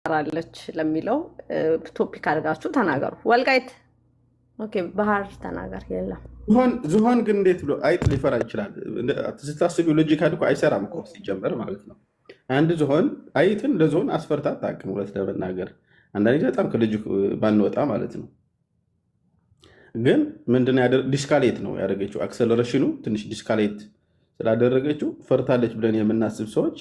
ትፈራለች ለሚለው ቶፒክ አድርጋችሁ ተናገሩ። ወልቃይት ኦኬ፣ ባህር ተናገር። የለም ዝሆን ግን እንዴት ብሎ አይጥ ሊፈራ ይችላል? ስታስቢው ሎጂካል እኮ አይሰራም እኮ ሲጀመር ማለት ነው። አንድ ዝሆን አይጥን ለዝሆን አስፈርታ አታውቅም። እውነት ለመናገር አንዳንዴ በጣም ከልጅ ባንወጣ ማለት ነው። ግን ምንድን ዲስካሌት ነው ያደረገችው። አክሰለሬሽኑ ትንሽ ዲስካሌት ስላደረገችው ፈርታለች ብለን የምናስብ ሰዎች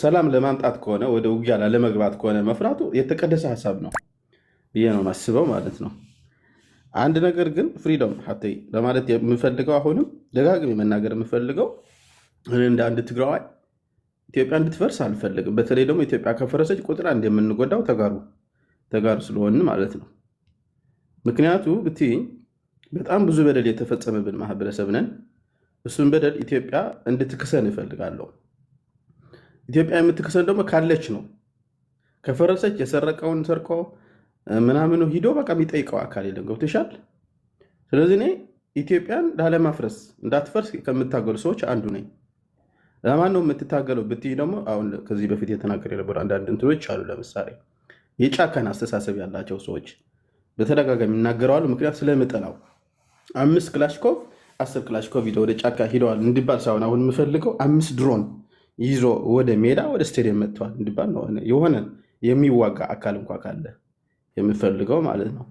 ሰላም ለማምጣት ከሆነ ወደ ውጊያ ለመግባት ከሆነ መፍራቱ የተቀደሰ ሀሳብ ነው ብዬ ነው ማስበው ማለት ነው። አንድ ነገር ግን ፍሪደም ሀተይ ለማለት የምፈልገው አሁንም ደጋግሜ መናገር የምፈልገው እንደ አንድ ትግራዋይ ኢትዮጵያ እንድትፈርስ አልፈልግም። በተለይ ደግሞ ኢትዮጵያ ከፈረሰች ቁጥር አንድ የምንጎዳው ተጋሩ ስለሆን ማለት ነው። ምክንያቱ ብትይኝ በጣም ብዙ በደል የተፈጸመብን ማህበረሰብ ነን። እሱን በደል ኢትዮጵያ እንድትክሰን እፈልጋለሁ። ኢትዮጵያ የምትክሰን ደግሞ ካለች ነው። ከፈረሰች የሰረቀውን ሰርቆ ምናምኑ ሂዶ በቃ የሚጠይቀው አካል የለም። ገብቶሻል? ስለዚህ እኔ ኢትዮጵያን ላለማፍረስ እንዳትፈርስ ከምታገሉ ሰዎች አንዱ ነኝ። ለማን ነው የምትታገለው ብትይ ደግሞ አሁን ከዚህ በፊት የተናገር የነበሩ አንዳንድ እንትኖች አሉ። ለምሳሌ የጫካን አስተሳሰብ ያላቸው ሰዎች በተደጋጋሚ ይናገረዋሉ። ምክንያት ስለምጠላው 5 ክላሽኮቭ 10 ክላሽኮቭ ሂደው ወደ ጫካ ሂደዋል እንዲባል ሳይሆን አሁን የምፈልገው 5 ድሮን ይዞ ወደ ሜዳ ወደ ስቴዲየም መጥተዋል እንዲባል ነው። የሆነ የሚዋጋ አካል እንኳ ካለ የምፈልገው ማለት ነው።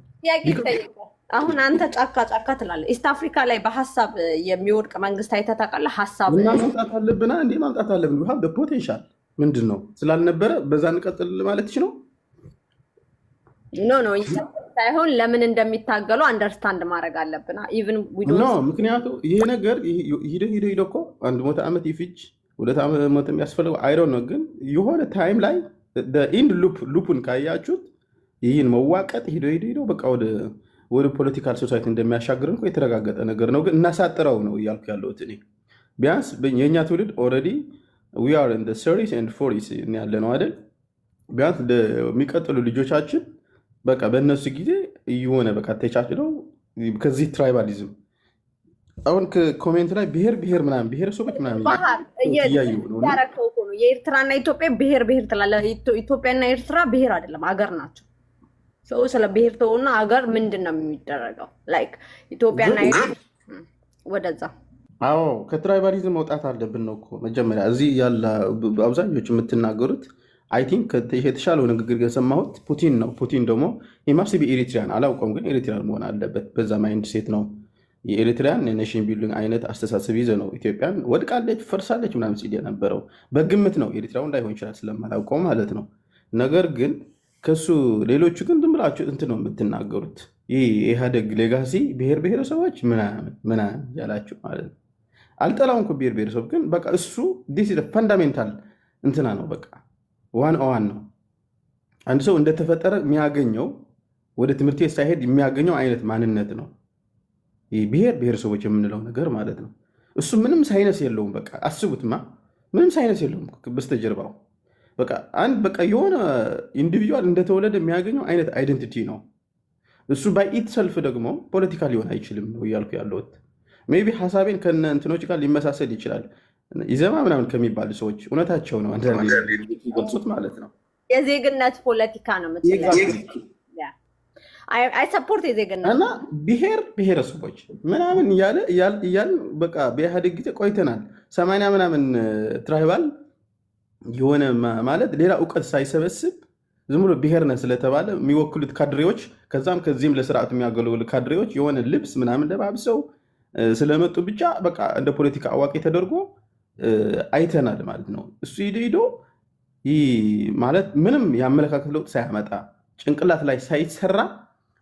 አሁን አንተ ጫካ ትላለህ። ኢስት አፍሪካ ላይ በሀሳብ የሚወድቅ መንግስት አይተህ ታውቃለህ? ሀሳብ እና ማምጣት አለብና እንዴ ማምጣት አለብን። ፖቴንሻል ምንድን ነው ስላልነበረ በዛ እንቀጥል ማለት ነው። ኖ ሳይሆን ለምን እንደሚታገሉ አንደርስታንድ ማድረግ አለብን። ምክንያቱ ይሄ ነገር ሂዶ እኮ 100 ዓመት ይፍጅ 2 ዓመት የሚያስፈልገው አይዶ ነው። ግን የሆነ ታይም ላይ ኢንድ ሉፑን ካያችሁት ይህን መዋቀጥ ሂዶ በቃ ወደ ፖለቲካል ሶሳይቲ እንደሚያሻግርን እኮ የተረጋገጠ ነገር ነው። ግን እናሳጥረው ነው እያልኩ ያለሁት እኔ። ቢያንስ የእኛ ትውልድ ኦልሬዲ ዊ አር ኢን ዘ 30s and 40s ያለ ነው አይደል? ቢያንስ የሚቀጥሉ ልጆቻችን በቃ በእነሱ ጊዜ እየሆነ በቃ ተቻችለው ከዚህ ትራይባሊዝም አሁን ከኮሜንት ላይ ብሔር ምናምን ብሔረሰቦች ምናምን እያዩ ነው። የኤርትራና ኢትዮጵያ ብሔር ትላለህ። ኢትዮጵያና ኤርትራ ብሔር አይደለም አገር ናቸው። ሰው ስለ ብሔር ተውና አገር ምንድን ነው የሚደረገው? ላይክ ኢትዮጵያና ወደዛ። አዎ ከትራይባሊዝም መውጣት አለብን ነው እኮ መጀመሪያ። እዚህ ያለ አብዛኞቹ የምትናገሩት አይ ቲንክ የተሻለው ንግግር የሰማሁት ፑቲን ነው። ፑቲን ደግሞ ማስቢ ኤሪትሪያን አላውቀውም፣ ግን ኤሪትሪያን መሆን አለበት። በዛ ማይንድ ሴት ነው የኤሪትሪያን ኔሽን ቢልዲንግ አይነት አስተሳሰብ ይዘ ነው ኢትዮጵያን ወድቃለች ፈርሳለች ምናምን ሲል የነበረው። በግምት ነው ኤሪትሪያው እንዳይሆን ይችላል ስለማላውቀው ማለት ነው። ነገር ግን ከሱ ሌሎቹ ግን ዝም ብላችሁ እንትን ነው የምትናገሩት። ይህ የኢህአደግ ሌጋሲ ብሔረሰቦች ምናምን ያላችሁ ማለት ነው። አልጠላውን እኮ ብሔረሰብ ግን በቃ እሱ ዲስ ፈንዳሜንታል እንትና ነው በቃ ዋን ነው። አንድ ሰው እንደተፈጠረ የሚያገኘው ወደ ትምህርት ቤት ሳይሄድ የሚያገኘው አይነት ማንነት ነው ብሔረሰቦች የምንለው ነገር ማለት ነው። እሱ ምንም ሳይነስ የለውም። በቃ አስቡትማ ምንም ሳይነስ የለውም በስተጀርባው በቃ አንድ በቃ የሆነ ኢንዲቪጁዋል እንደተወለደ የሚያገኘው አይነት አይደንቲቲ ነው። እሱ ባይ ኢት ሰልፍ ደግሞ ፖለቲካ ሊሆን አይችልም ነው እያልኩ ያለሁት። ሜይ ቢ ሀሳቤን ከነ እንትኖች ጋር ሊመሳሰል ይችላል። ይዘማ ምናምን ከሚባሉ ሰዎች እውነታቸው ነው አንዳንድ ገልጹት ማለት ነው። የዜግነት ፖለቲካ ነው የምትለው። አይ ሰፖርት የዜግነት እና ብሔረሰቦች ምናምን እያልን በቃ በኢህአዴግ ጊዜ ቆይተናል። 80 ምናምን ትራይባል የሆነ ማለት ሌላ እውቀት ሳይሰበስብ ዝም ብሎ ብሔርነ ስለተባለ የሚወክሉት ካድሬዎች ከዛም ከዚህም ለስርዓቱ የሚያገለግሉ ካድሬዎች የሆነ ልብስ ምናምን ለባብሰው ስለመጡ ብቻ በቃ እንደ ፖለቲካ አዋቂ ተደርጎ አይተናል ማለት ነው። እሱ ሂዶ ማለት ምንም የአመለካከት ለውጥ ሳያመጣ ጭንቅላት ላይ ሳይሰራ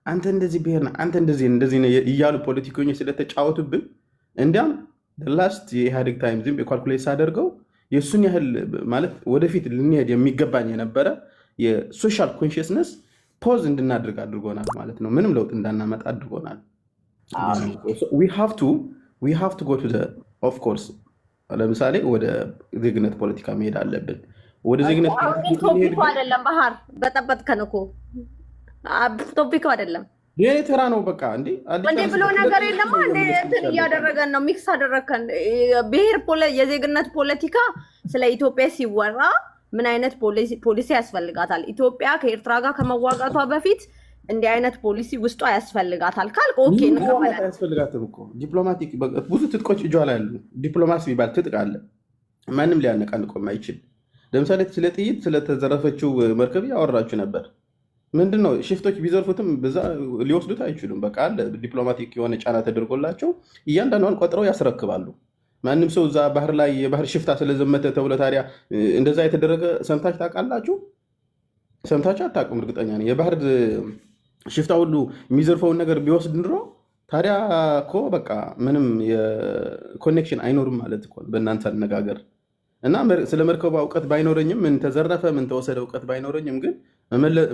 አንተ እንደዚህ ብሔርና አንተ እንደዚህ እያሉ ፖለቲከኞች ስለተጫወቱብን እንዲያም ላስት የኢህአዴግ ታይም ዝም የኳልኩሌት ሳደርገው የእሱን ያህል ማለት ወደፊት ልንሄድ የሚገባኝ የነበረ የሶሻል ኮንሽስነስ ፖዝ እንድናድርግ አድርጎናል ማለት ነው። ምንም ለውጥ እንዳናመጣ አድርጎናል። we have to go to the of course ለምሳሌ ወደ ዜግነት ፖለቲካ መሄድ አለብን። ወደ ዜግነት ቶፒኩ አይደለም ባህር በጠበጥከን እኮ ቶፒኩ አይደለም የኤርትራ ነው በቃ እንዴ ብሎ ነገር የለም። እንትን እያደረገን ነው፣ ሚክስ አደረከን። ብሔር የዜግነት ፖለቲካ ስለ ኢትዮጵያ ሲወራ ምን አይነት ፖሊሲ ያስፈልጋታል? ኢትዮጵያ ከኤርትራ ጋር ከመዋጋቷ በፊት እንዲህ አይነት ፖሊሲ ውስጧ ያስፈልጋታል ካልክ ኦኬ እንቀበላለን። ያስፈልጋትም እኮ ዲፕሎማቲክ ብዙ ትጥቆች እጇ ላይ አሉ። ዲፕሎማሲ ቢባል ትጥቅ አለ፣ ማንም ሊያነቃንቀው የማይችል። ለምሳሌ ስለ ጥይት ስለተዘረፈችው መርከብ ያወራችሁ ነበር። ምንድን ነው ሽፍቶች ቢዘርፉትም በዛ ሊወስዱት አይችሉም። በቃ አለ ዲፕሎማቲክ የሆነ ጫና ተደርጎላቸው እያንዳንዷን ቆጥረው ያስረክባሉ። ማንም ሰው እዛ ባህር ላይ የባህር ሽፍታ ስለዘመተ ተብሎ ታዲያ እንደዛ የተደረገ ሰምታችሁ ታውቃላችሁ? ሰምታችሁ አታውቁም? እርግጠኛ ነኝ። የባህር ሽፍታ ሁሉ የሚዘርፈውን ነገር ቢወስድ ኑሮ ታዲያ እኮ በቃ ምንም የኮኔክሽን አይኖርም ማለት እኮ በእናንተ አነጋገር። እና ስለ መርከቧ እውቀት ባይኖረኝም ምን ተዘረፈ ምን ተወሰደ እውቀት ባይኖረኝም ግን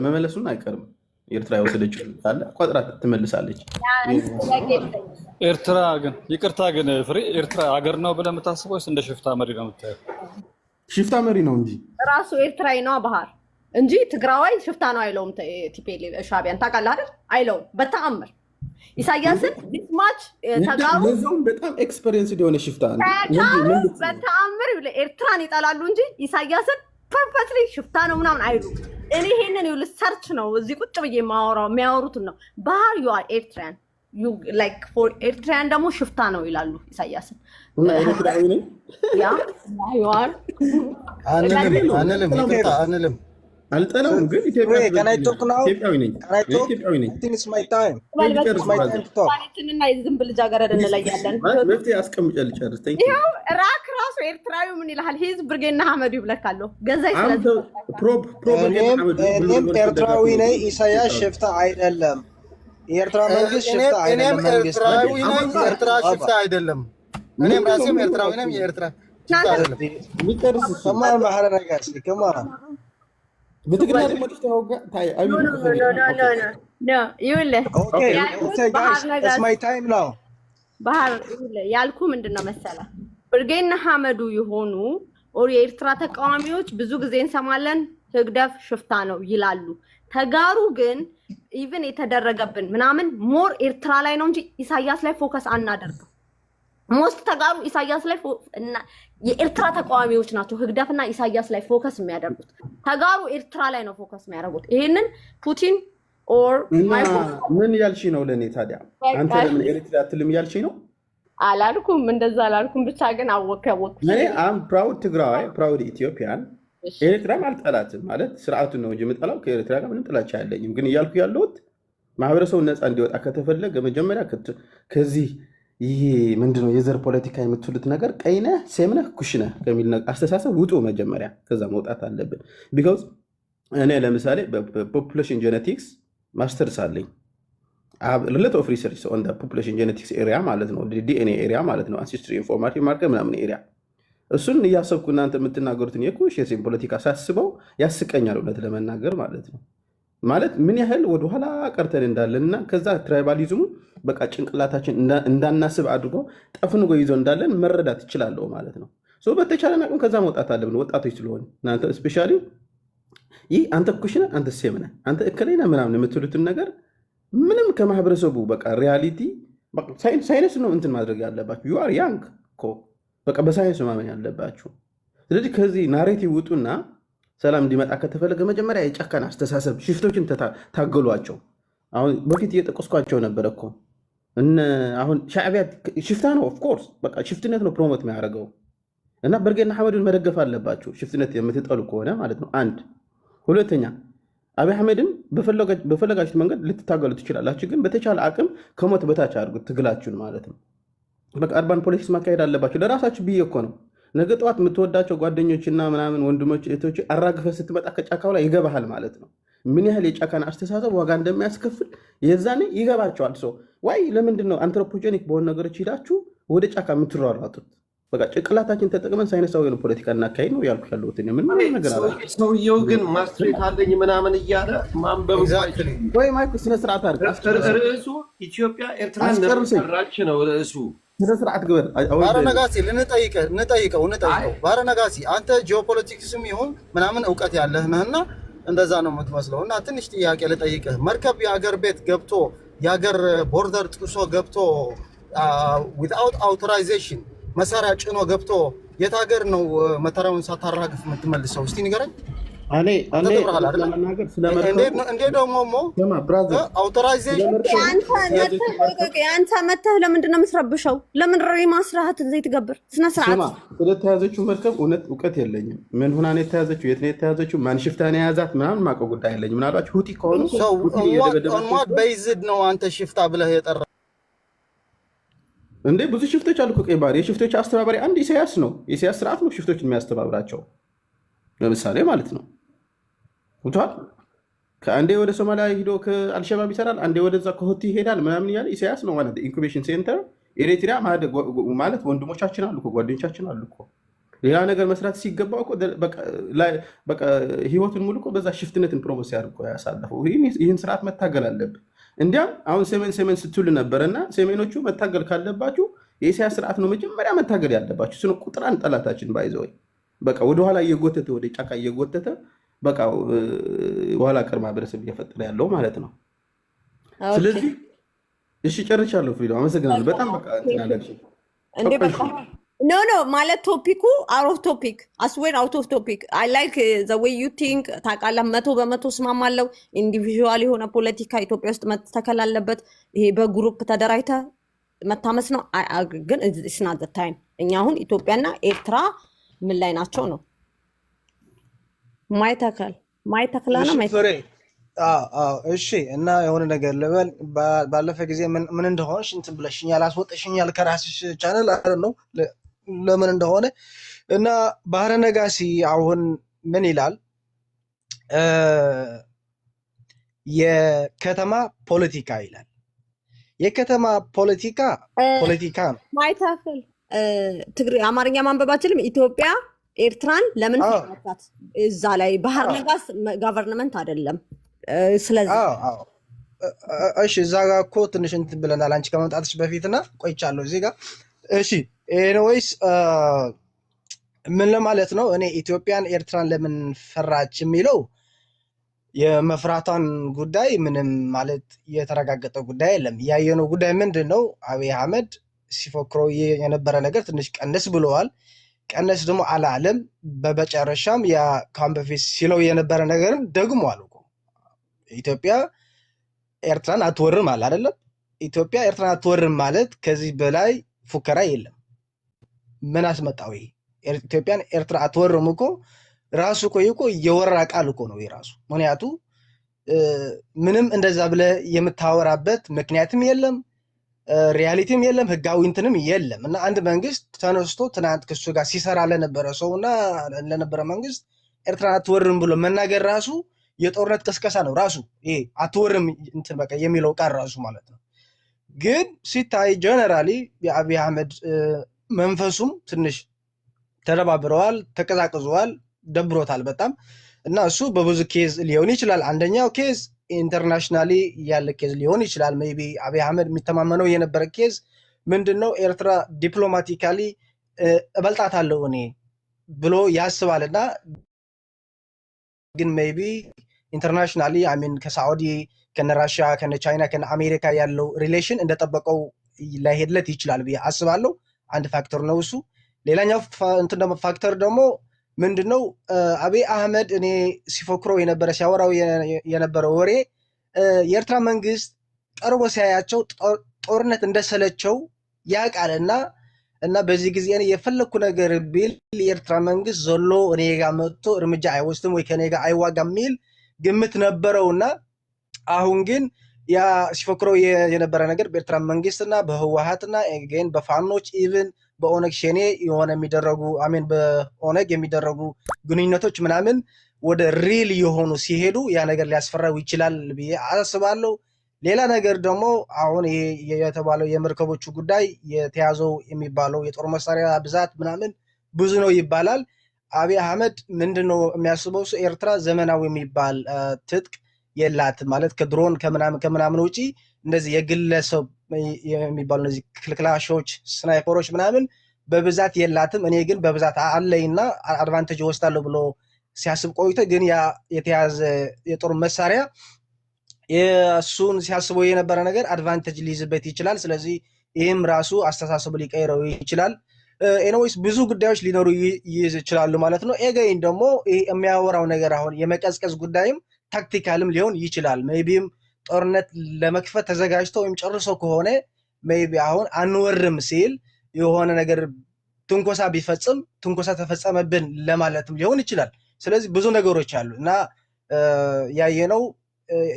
መመለሱን አይቀርም። ኤርትራ የወሰደችው ካለ ቆጥራ ትመልሳለች። ኤርትራ ግን ይቅርታ ግን ፍሬ ኤርትራ ሀገር ነው ብለህ የምታስበው ወይስ እንደ ሽፍታ መሪ ነው የምታየው? ሽፍታ መሪ ነው እንጂ ራሱ ኤርትራዊ ነው ባህር እንጂ ትግራዋይ ሽፍታ ነው አይለውም። ቲፒኤልኤፍ ሻዕቢያን ታውቃለህ አይደል? አይለውም በተአምር። ኢሳያስን ዲስማች ተጋሩ ለዛውም በጣም ኤክስፐሪየንስ የሆነ ሽፍታ በተአምር ኤርትራን ይጠላሉ እንጂ ኢሳያስን ፐርፐስሊ ሽፍታ ነው ምናምን አይሉ። እኔ ይሄንን ይኸውልህ ሰርች ነው እዚህ ቁጭ ብዬ የሚያወሩትን ነው። ባህር ዩ አር ኤርትራን ዩ ላይክ ፎር ኤርትራን ደግሞ ሽፍታ ነው ይላሉ ኢሳያስን። ኤርትራዊ ነኝ ያ ዩ አር አንልም አልጠላውም፣ ግን ኢትዮጵያዊ ነኝ። ኢትዮጵያዊነትና የዝንብ ልጃገረድ እንለያለን። መፍትሄ አስቀምጬ ልጨርስ። ይኸው ራክ ራሱ ኤርትራዊ ምን ይልሃል? ሂዝ ብርጌና ሐመዱ ይብለካለሁ ገዛይ እኔም ኤርትራዊ ነኝ። ኢሳያስ ሽፍታ አይደለም። የኤርትራ መንግስት ሽፍታ አይደለም። ኤርትራ ሽፍታ አይደለም። እኔም ራሴም ኤርትራዊ ነኝ። የኤርትራ ሽፍታ አይደለም። ከማን ባህረ ነጋሲ ከማን በትግራይ ደግሞ ተወጋ ታይ አዩ ይኸውልህ ባህር ያልኩ ምንድን ነው መሰለህ? ብርጌና ሐመዱ የሆኑ የኤርትራ ተቃዋሚዎች ብዙ ጊዜ እንሰማለን ህግደፍ ሽፍታ ነው ይላሉ። ተጋሩ ግን ኢቭን የተደረገብን ምናምን ሞር ኤርትራ ላይ ነው እንጂ ኢሳያስ ላይ ፎከስ አናደርግም። ሞስት ተጋሩ ኢሳያስ ላይ የኤርትራ ተቃዋሚዎች ናቸው ህግደፍና ኢሳያስ ላይ ፎከስ የሚያደርጉት። ተጋሩ ኤርትራ ላይ ነው ፎከስ የሚያደርጉት። ይሄንን ፑቲን ኦር ምን ያልሽ ነው ለኔ ታዲያ? አንተ ለምን ኤርትራ አትልም ያልሽ ነው? አላልኩም፣ እንደዛ አላልኩም። ብቻ ግን አወከው እኔ አም ፕራውድ ትግራዋይ ፕራውድ ኢትዮጵያን። ኤርትራም አልጠላትም ማለት ስርዓቱን ነው እንጂ የምጠላው ከኤርትራ ጋር ምንም ጥላቻ ያለኝም። ግን እያልኩ ያለሁት ማህበረሰቡ ነፃ እንዲወጣ ከተፈለገ መጀመሪያ ከዚህ ይሄ ምንድነው የዘር ፖለቲካ የምትሉት ነገር ቀይነህ ሴምነህ ኩሽነህ ከሚል አስተሳሰብ ውጡ መጀመሪያ። ከዛ መውጣት አለብን። ቢካዝ እኔ ለምሳሌ በፖፑሌሽን ጄኔቲክስ ማስተርስ አለኝ። ለት ኦፍ ሪሰርች ኦን ፖፑሌሽን ጄኔቲክስ ኤሪያ ማለት ነው፣ ዲኤንኤ ኤሪያ ማለት ነው፣ አንሴስትሪ ኢንፎርማቲቭ ማርከር ምናምን ኤሪያ። እሱን እያሰብኩ እናንተ የምትናገሩትን የኩሽን ፖለቲካ ሳስበው ያስቀኛል፣ እውነት ለመናገር ማለት ነው። ማለት ምን ያህል ወደኋላ ቀርተን እንዳለን እና ከዛ ትራይባሊዝሙ በቃ ጭንቅላታችን እንዳናስብ አድርጎ ጠፍንጎ ይዞ እንዳለን መረዳት ይችላለሁ ማለት ነው። በተቻለን አቅም ከዛ መውጣት አለብን ወጣቶች ስለሆን እናንተ እስፔሻሊ ይህ አንተ ኩሽነ አንተ ሴምነ አንተ እከሌና ምናምን የምትሉትን ነገር ምንም ከማህበረሰቡ በቃ ሪያሊቲ ሳይንስ ነው እንትን ማድረግ ያለባችሁ። ዩ አር ያንግ እኮ በቃ በሳይንስ ማመን ያለባችሁ። ስለዚህ ከዚህ ናሬቲቭ ውጡና ሰላም እንዲመጣ ከተፈለገ መጀመሪያ የጨካን አስተሳሰብ ሽፍቶችን ታገሏቸው። አሁን በፊት እየጠቀስኳቸው ነበር እኮ አሁን ሻዕቢያ ሽፍታ ነው። ኦፍኮርስ በቃ ሽፍትነት ነው ፕሮሞት የሚያደርገው እና ብርጌና ሐመዱን መደገፍ አለባቸው ሽፍትነት የምትጠሉ ከሆነ ማለት ነው። አንድ ሁለተኛ አብይ አህመድን በፈለጋችሁት መንገድ ልትታገሉ ትችላላችሁ፣ ግን በተቻለ አቅም ከሞት በታች አድርጉት ትግላችሁን ማለት ነው። በቃ አርባን ፖለቲክስ ማካሄድ አለባቸው። ለራሳችሁ ብዬ እኮ ነው። ነገ ጠዋት የምትወዳቸው ጓደኞችና ምናምን ወንድሞች እህቶች አራግፈ ስትመጣ ከጫካው ላይ ይገባሃል ማለት ነው። ምን ያህል የጫካን አስተሳሰብ ዋጋ እንደሚያስከፍል የዛኔ ይገባቸዋል። ሰው ዋይ ለምንድን ነው አንትሮፖጀኒክ በሆኑ ነገሮች ሂዳችሁ ወደ ጫካ የምትሯሯጡት? በቃ ጭንቅላታችን ተጠቅመን ሳይንሳዊ ነው ፖለቲካ እናካሄድ ነው ያልኩ ያለሁት። ምን ነገር አለ? ሰውየው ግን ማስትሬት አለኝ ምናምን እያለ ማንበብ ወይ ማይክ ስነ ስርዓት አድርግ። ርዕሱ ኢትዮጵያ ኤርትራን ነራች ነው ርዕሱ። ስነ ስርዓት ግበር። ባረነጋሲ እንጠይቀው። ባረነጋሲ አንተ ጂኦፖለቲክስም ይሁን ምናምን እውቀት ያለህ ነህና እንደዛ ነው የምትመስለው። እና ትንሽ ጥያቄ ልጠይቅህ። መርከብ የአገር ቤት ገብቶ የአገር ቦርደር ጥሶ ገብቶ ዊዝአውት አውቶራይዜሽን መሳሪያ ጭኖ ገብቶ የት ሀገር ነው መተራውን ሳታራግፍ የምትመልሰው? እስቲ ንገረኝ። እኔ ተገብረሃል አይደል? ለመናገር እንዴ ደግሞ አውቶራይዜሽን አንተ መተህ ለምንድን ነው የምትረብሸው? ለምን ማስራህት እዚህ ትገብር? ስነ ስርዓት ስለተያዘችው መርከብ እውቀት የለኝም። ምን ሆና ነው የተያዘችው? የት ነው የተያዘችው? ማን ሽፍታ ነው የያዛት? ምናምን ማውቀው ጉዳይ የለኝም። ምናልባት ሁቲ ከሆኑ ሰው ኦንዋት በይዝድ ነው አንተ ሽፍታ ብለህ የጠራ እንዴ? ብዙ ሽፍቶች አሉ እኮ ቀይ ባህር። የሽፍቶች አስተባባሪ አንድ ኢሳያስ ነው። የኢሳያስ ስርዓት ነው ሽፍቶችን የሚያስተባብራቸው ለምሳሌ ማለት ነው። ውቷል ከአንዴ ወደ ሶማሊያ ሂዶ ከአልሸባብ ይሰራል፣ አንዴ ወደዛ ከሁቲ ይሄዳል ምናምን እያለ ኢሳያስ ነው ማለት ኢንኩቤሽን ሴንተር። ኤሪትሪያ ማለት ወንድሞቻችን አሉ እኮ ጓደኞቻችን አሉ እኮ። ሌላ ነገር መስራት ሲገባው በቃ ህይወቱን ሙሉ እኮ በዛ ሽፍትነትን ፕሮሞስ ያድርጎ ያሳለፈው። ይህን ስርዓት መታገል አለብን። እንዲያም አሁን ሰሜን ስትሉ ነበረና ሰሜኖቹ መታገል ካለባችሁ የኢሳያስ ስርዓት ነው መጀመሪያ መታገል ያለባችሁ። እሱ ነው ቁጥር አንድ ጠላታችን። ባይዘወይ በቃ ወደኋላ እየጎተተ ወደ ጫካ እየጎተተ በቃ ኋላ ቀር ማህበረሰብ እየፈጠረ ያለው ማለት ነው። ስለዚህ እሺ ጨርሻለሁ። ፍሪዶ አመሰግናለሁ በጣም በቃ እንዴ በቃ ኖ ማለት ቶፒኩ አውት ኦፍ ቶፒክ አስዌር አውት ኦፍ ቶፒክ አይ ላይክ ዘ ዌይ ዩ ቲንክ ታውቃለህ። 100% እስማማለሁ። ኢንዲቪዥዋል የሆነ ፖለቲካ ኢትዮጵያ ውስጥ መተከል አለበት። ይሄ በግሩፕ ተደራጅተ መታመስ ነው ግን ኢትስ ናት ዘ ታይም። እኛ አሁን ኢትዮጵያና ኤርትራ ምን ላይ ናቸው ነው ማይተክላና እሺ። እና የሆነ ነገር ልበል። ባለፈ ጊዜ ምን እንደሆንሽ እንትን ብለሽኛል፣ አስወጥሽኛል ከራስሽ ቻነል ነው ለምን እንደሆነ። እና ባህረ ነጋሲ አሁን ምን ይላል? የከተማ ፖለቲካ ይላል። የከተማ ፖለቲካ ነው ማይተክል ትግሪ አማርኛ ማንበብ አችልም። ኢትዮጵያ ኤርትራን ለምን ፈራቻት? እዛ ላይ ባህር ነጋስ ጋቨርንመንት አይደለም። ስለዚህ እሺ እዛ ጋር እኮ ትንሽ እንትን ብለናል አንቺ ከመምጣትሽ በፊትና ቆይቻለሁ እዚህ ጋር። እሺ ኤኒዌይስ ምን ለማለት ነው እኔ ኢትዮጵያን ኤርትራን ለምን ፈራች የሚለው የመፍራቷን ጉዳይ ምንም ማለት የተረጋገጠ ጉዳይ የለም። ያየነው ጉዳይ ምንድን ነው? አብይ አህመድ ሲፎክሮ የነበረ ነገር ትንሽ ቀነስ ብለዋል። ቀነስ ደግሞ አላለም። በመጨረሻም ያ ካም በፊት ሲለው የነበረ ነገርን ደግሞ አሉ እኮ ኢትዮጵያ ኤርትራን አትወርም አለ አይደለም። ኢትዮጵያ ኤርትራን አትወርም ማለት ከዚህ በላይ ፉከራ የለም። ምን አስመጣው? ኢትዮጵያን ኤርትራ አትወርም እኮ ራሱ እኮ የወረራ ቃል እኮ ነው የራሱ። ምክንያቱ ምንም እንደዛ ብለ የምታወራበት ምክንያትም የለም፣ ሪያሊቲም የለም፣ ህጋዊ እንትንም የለም። እና አንድ መንግስት ተነስቶ ትናንት ከሱ ጋር ሲሰራ ለነበረ ሰውና ለነበረ መንግስት ኤርትራን አትወርም ብሎ መናገር ራሱ የጦርነት ቅስቀሳ ነው ራሱ። ይሄ አትወርም እንትን በቃ የሚለው ቃል ራሱ ማለት ነው። ግን ሲታይ ጀነራሊ የአብይ አህመድ መንፈሱም ትንሽ ተደባብረዋል፣ ተቀዛቅዘዋል፣ ደብሮታል በጣም። እና እሱ በብዙ ኬዝ ሊሆን ይችላል። አንደኛው ኬዝ ኢንተርናሽናሊ ያለ ኬዝ ሊሆን ይችላል። ሜይ ቢ አብይ አህመድ የሚተማመነው የነበረ ኬዝ ምንድነው? ኤርትራ ዲፕሎማቲካሊ እበልጣታለሁ እኔ ብሎ ያስባልና ግን ሜይ ቢ ኢንተርናሽናሊ አሚን ከሳዑዲ ከነ ራሽያ ከነ ቻይና ከነ አሜሪካ ያለው ሪሌሽን እንደጠበቀው ላይሄድለት ይችላል ብዬ አስባለሁ። አንድ ፋክተር ነው እሱ። ሌላኛው እንትን ደግሞ ፋክተር ደግሞ ምንድነው? አብይ አህመድ እኔ ሲፎክሮ የነበረ ሲያወራው የነበረ ወሬ የኤርትራ መንግስት ቀርቦ ሲያያቸው ጦርነት እንደሰለቸው ያውቃልና እና በዚህ ጊዜ እኔ የፈለኩ ነገር ቢል የኤርትራ መንግስት ዘሎ እኔ ጋር መጥቶ እርምጃ አይወስድም ወይ ከኔ ጋር አይዋጋም የሚል ግምት ነበረውና አሁን ግን ያ ሲፎክረው የነበረ ነገር በኤርትራ መንግስትና በህወሓትና ግን በፋኖች ኢቭን በኦነግ ሸኔ የሆነ የሚደረጉ አሜን በኦነግ የሚደረጉ ግንኙነቶች ምናምን ወደ ሪል የሆኑ ሲሄዱ ያ ነገር ሊያስፈራው ይችላል ብዬ አስባለሁ። ሌላ ነገር ደግሞ አሁን የተባለው የመርከቦቹ ጉዳይ የተያዘው የሚባለው የጦር መሳሪያ ብዛት ምናምን ብዙ ነው ይባላል። አብይ አህመድ ምንድነው የሚያስበው? ኤርትራ ዘመናዊ የሚባል ትጥቅ የላትም ማለት ከድሮን ከምናምን ውጪ እንደዚህ የግለሰብ የሚባሉ እነዚህ ክልክላሾች ስናይፐሮች ምናምን በብዛት የላትም። እኔ ግን በብዛት አለኝና አድቫንቴጅ ወስዳለሁ ብሎ ሲያስብ ቆይቶ ግን ያ የተያዘ የጦር መሳሪያ የእሱን ሲያስበው የነበረ ነገር አድቫንቴጅ ሊይዝበት ይችላል። ስለዚህ ይህም ራሱ አስተሳሰቡ ሊቀይረው ይችላል። ኤኒዌይስ ብዙ ጉዳዮች ሊኖሩ ይችላሉ ማለት ነው። ኤገይን ደግሞ የሚያወራው ነገር አሁን የመቀዝቀዝ ጉዳይም ታክቲካልም ሊሆን ይችላል። ሜይቢም ጦርነት ለመክፈት ተዘጋጅቶ ወይም ጨርሶ ከሆነ ሜይቢ አሁን አንወርም ሲል የሆነ ነገር ትንኮሳ ቢፈጽም ትንኮሳ ተፈጸመብን ለማለትም ሊሆን ይችላል። ስለዚህ ብዙ ነገሮች አሉ እና ያየነው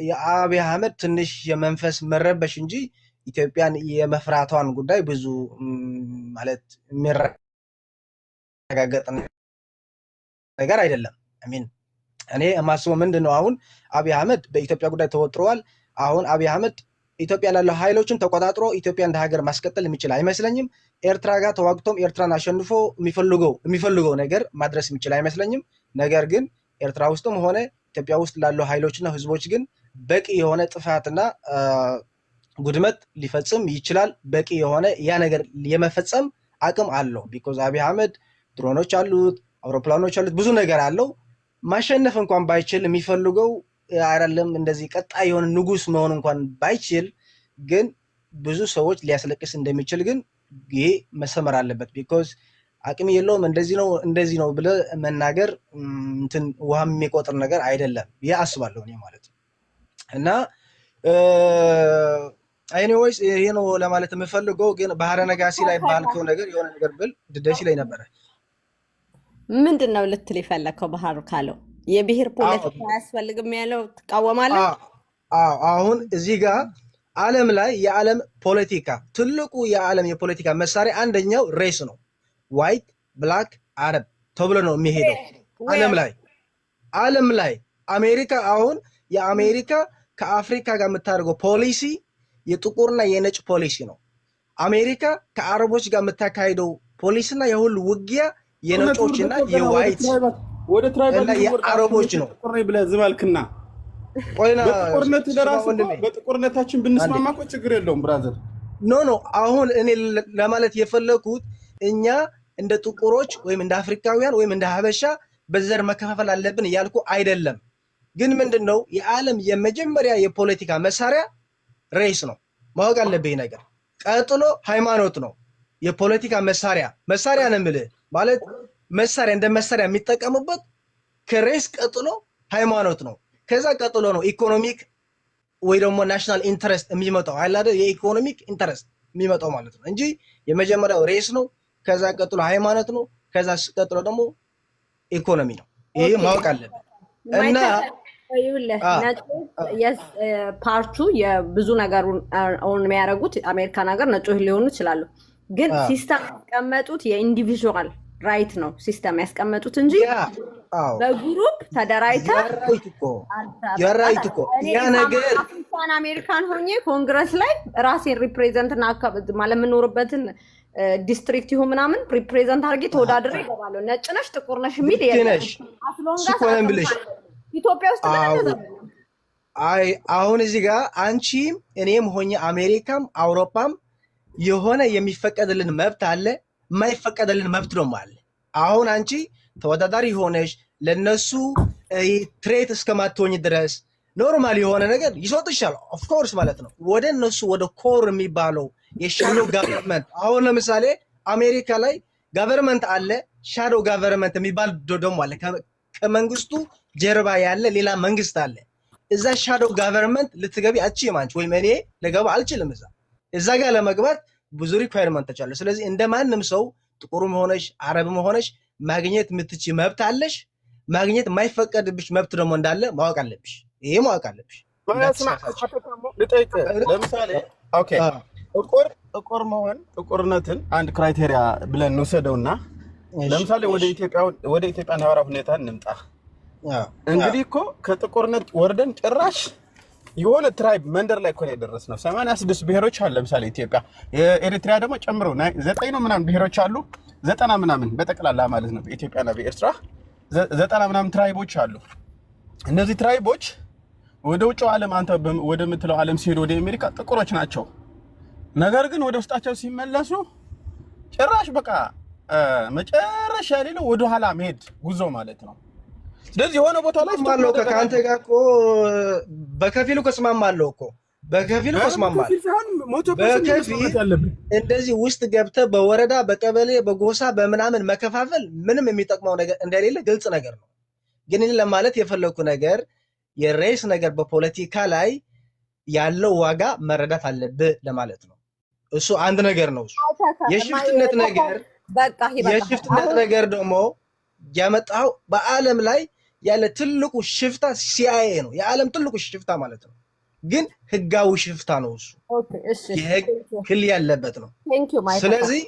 የአብይ አህመድ ትንሽ የመንፈስ መረበሽ እንጂ ኢትዮጵያን የመፍራቷን ጉዳይ ብዙ ማለት የሚረጋገጥ ነገር አይደለም። አሚን እኔ የማስበው ምንድነው አሁን አብይ አህመድ በኢትዮጵያ ጉዳይ ተወጥሯል። አሁን አብይ አህመድ ኢትዮጵያ ላለው ኃይሎችን ተቆጣጥሮ ኢትዮጵያ እንደ ሀገር ማስቀጠል የሚችል አይመስለኝም። ኤርትራ ጋር ተዋግቶም ኤርትራን አሸንፎ የሚፈልገው ነገር ማድረስ የሚችል አይመስለኝም። ነገር ግን ኤርትራ ውስጥም ሆነ ኢትዮጵያ ውስጥ ላለው ኃይሎችና ህዝቦች ግን በቂ የሆነ ጥፋትና ጉድመት ሊፈጽም ይችላል። በቂ የሆነ ያ ነገር የመፈጸም አቅም አለው። ቢኮዝ አብይ አህመድ ድሮኖች አሉት፣ አውሮፕላኖች አሉት፣ ብዙ ነገር አለው። ማሸነፍ እንኳን ባይችል የሚፈልገው አይደለም እንደዚህ ቀጣይ የሆነ ንጉስ መሆን እንኳን ባይችል ግን ብዙ ሰዎች ሊያስለቅስ እንደሚችል ግን ይሄ መሰመር አለበት። ቢኮዝ አቅም የለውም እንደዚህ ነው ብለ መናገር እንትን ውሃም የሚቆጥር ነገር አይደለም ብዬ አስባለሁ እኔ ማለት ነው። እና ኤኒዌይስ ይሄ ነው ለማለት የምፈልገው። ግን ባህረ ነጋሲ ላይ ባልከው ነገር የሆነ ነገር ብል ደስ ይለኝ ነበር። ምንድነው ልትል የፈለከው? ባህሩ ካለው የብሔር ፖለቲካ አያስፈልግም ያለው ትቃወማለህ? አሁን እዚህ ጋር ዓለም ላይ የዓለም ፖለቲካ ትልቁ የዓለም የፖለቲካ መሳሪያ አንደኛው ሬስ ነው። ዋይት ብላክ አረብ ተብሎ ነው የሚሄደው ዓለም ላይ አሜሪካ አሁን የአሜሪካ ከአፍሪካ ጋር የምታደርገው ፖሊሲ የጥቁርና የነጭ ፖሊሲ ነው። አሜሪካ ከአረቦች ጋር የምታካሂደው ፖሊሲና የሁሉ ውጊያ የነጮችና የዋይት ወደ ትራይባል የአረቦች ነው። ቆሬ ብለህ ዝማልክና ቆይና በጥቁርነት ለራሱ በጥቁርነታችን ብንስማማ እኮ ችግር የለውም ብራዘር። ኖ አሁን እኔ ለማለት የፈለኩት እኛ እንደ ጥቁሮች ወይም እንደ አፍሪካውያን ወይም እንደ ሀበሻ በዘር መከፋፈል አለብን እያልኩ አይደለም። ግን ምንድነው የዓለም የመጀመሪያ የፖለቲካ መሳሪያ ሬስ ነው። ማወቅ አለብኝ ነገር። ቀጥሎ ሃይማኖት ነው። የፖለቲካ መሳሪያ ነው የምልህ ማለት መሳሪያ እንደ መሳሪያ የሚጠቀሙበት ከሬስ ቀጥሎ ሃይማኖት ነው። ከዛ ቀጥሎ ነው ኢኮኖሚክ ወይ ደግሞ ናሽናል ኢንተረስት የሚመጣው አይላደ የኢኮኖሚክ ኢንተረስት የሚመጣው ማለት ነው እንጂ የመጀመሪያው ሬስ ነው። ከዛ ቀጥሎ ሃይማኖት ነው። ከዛ ቀጥሎ ደግሞ ኢኮኖሚ ነው። ይሄ ማወቅ አለብን እና ፓርቱ የብዙ ነገሩን የሚያደርጉት አሜሪካን ሀገር ነጮች ሊሆኑ ይችላሉ። ግን ሲስተም ያስቀመጡት የኢንዲቪዥዋል ራይት ነው ሲስተም ያስቀመጡት እንጂ በግሩፕ ተደራጅተው ያ ነገር አፍሪካን አሜሪካን ሆኜ ኮንግረስ ላይ ራሴን ሪፕሬዘንት እና ማለት የምኖርበትን ዲስትሪክት ይሁን ምናምን ሪፕሬዘንት አድርጌ ተወዳድሬ እገባለሁ። ነጭ ነሽ ጥቁር ነሽ የሚል ኢትዮጵያ ውስጥ አሁን እዚህ ጋር አንቺም እኔም ሆኜ አሜሪካም አውሮፓም የሆነ የሚፈቀድልን መብት አለ፣ የማይፈቀድልን መብት ደግሞ አለ። አሁን አንቺ ተወዳዳሪ ሆነሽ ለነሱ ትሬት እስከማትሆኝ ድረስ ኖርማል የሆነ ነገር ይሰጥሻል ኦፍኮርስ ማለት ነው። ወደ እነሱ ወደ ኮር የሚባለው የሻዶ ጋቨርንመንት አሁን ለምሳሌ አሜሪካ ላይ ጋቨርንመንት አለ፣ ሻዶ ጋቨርንመንት የሚባል ደግሞ አለ። ከመንግስቱ ጀርባ ያለ ሌላ መንግስት አለ። እዛ ሻዶ ጋቨርንመንት ልትገቢ አትችይም አንቺ ወይም እኔ ልገባ አልችልም። እዛ ጋር ለመግባት ብዙ ሪኳየርመንቶች አሉ። ስለዚህ እንደማንም ሰው ጥቁሩም ሆነሽ አረብም ሆነሽ ማግኘት የምትችይ መብት አለሽ። ማግኘት የማይፈቀድብሽ መብት ደግሞ እንዳለ ማወቅ አለብሽ። ይሄ ማወቅ አለብሽ። ለምሳሌ ኦኬ ጥቁር መሆን ጥቁርነትን አንድ ክራይቴሪያ ብለን እንውሰደውና ለምሳሌ ወደ ኢትዮጵያ ነባራዊ ሁኔታ እንምጣ። እንግዲህ እኮ ከጥቁርነት ወርደን ጭራሽ የሆነ ትራይብ መንደር ላይ እኮ ነው የደረስነው። 86 ብሔሮች አሉ። ለምሳሌ ኢትዮጵያ የኤሪትሪያ ደግሞ ጨምሮ 9 ነው ምናምን ብሔሮች አሉ። 90 ምናምን በጠቅላላ ማለት ነው በኢትዮጵያና በኤርትራ 90 ምናምን ትራይቦች አሉ። እነዚህ ትራይቦች ወደ ውጭው ዓለም አንተ ወደ ምትለው ዓለም ሲሄዱ ወደ አሜሪካ ጥቁሮች ናቸው። ነገር ግን ወደ ውስጣቸው ሲመለሱ ጭራሽ በቃ መጨረሻ የሌለው ወደ ኋላ መሄድ ጉዞ ማለት ነው። ስለዚህ የሆነ ቦታ ላይ ማለው ከአንተ ጋር እኮ በከፊሉ ከስማማለሁ እኮ በከፊል ቆስማማል ሞቶ ፐርሰንት መስማት ያለብን እንደዚህ ውስጥ ገብተህ በወረዳ በቀበሌ በጎሳ በምናምን መከፋፈል ምንም የሚጠቅመው ነገር እንደሌለ ግልጽ ነገር ነው። ግን እኔ ለማለት የፈለኩ ነገር የሬስ ነገር በፖለቲካ ላይ ያለው ዋጋ መረዳት አለብህ ለማለት ነው። እሱ አንድ ነገር ነው። እሱ የሽፍትነት ነገር በቃ የሽፍትነት ነገር ደግሞ ያመጣው በአለም ላይ ያለ ትልቁ ሽፍታ ሲአይኤ ነው። የዓለም ትልቁ ሽፍታ ማለት ነው። ግን ህጋዊ ሽፍታ ነው እሱ። የህግ ክል ያለበት ነው። ስለዚህ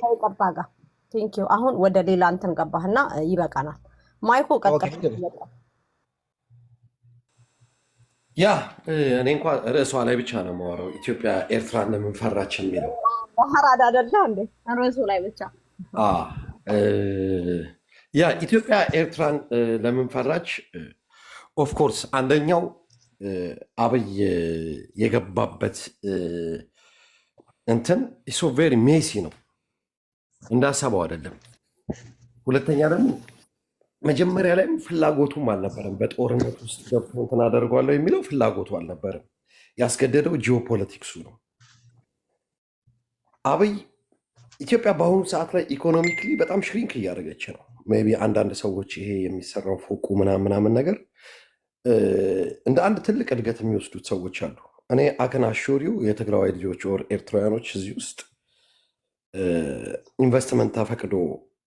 ቴንክ ዩ። አሁን ወደ ሌላ እንትን ገባህና ይበቃናል። ማይኮ ቀጥታ ያ እኔ እንኳን ርዕሷ ላይ ብቻ ነው የማወራው። ኢትዮጵያ ኤርትራን ለምን ፈራች የሚለው ባህራድ አይደለ እንዴ? ርዕሱ ላይ ብቻ ያ ኢትዮጵያ ኤርትራን ለምን ፈራች? ኦፍኮርስ አንደኛው አብይ የገባበት እንትን ሶ ቬሪ ሜሲ ነው፣ እንዳሰበው አይደለም። ሁለተኛ ደግሞ መጀመሪያ ላይም ፍላጎቱም አልነበረም። በጦርነት ውስጥ ገብቶ እንትን አደርጓለሁ የሚለው ፍላጎቱ አልነበረም። ያስገደደው ጂኦፖለቲክሱ ነው። አብይ ኢትዮጵያ በአሁኑ ሰዓት ላይ ኢኮኖሚክሊ በጣም ሽሪንክ እያደረገች ነው። ሜይ ቢ አንዳንድ ሰዎች ይሄ የሚሰራው ፎቁ ምናምን ነገር እንደ አንድ ትልቅ እድገት የሚወስዱት ሰዎች አሉ። እኔ አክን አሾሪው የትግራዋይ ልጆች ወር ኤርትራውያኖች እዚህ ውስጥ ኢንቨስትመንት ተፈቅዶ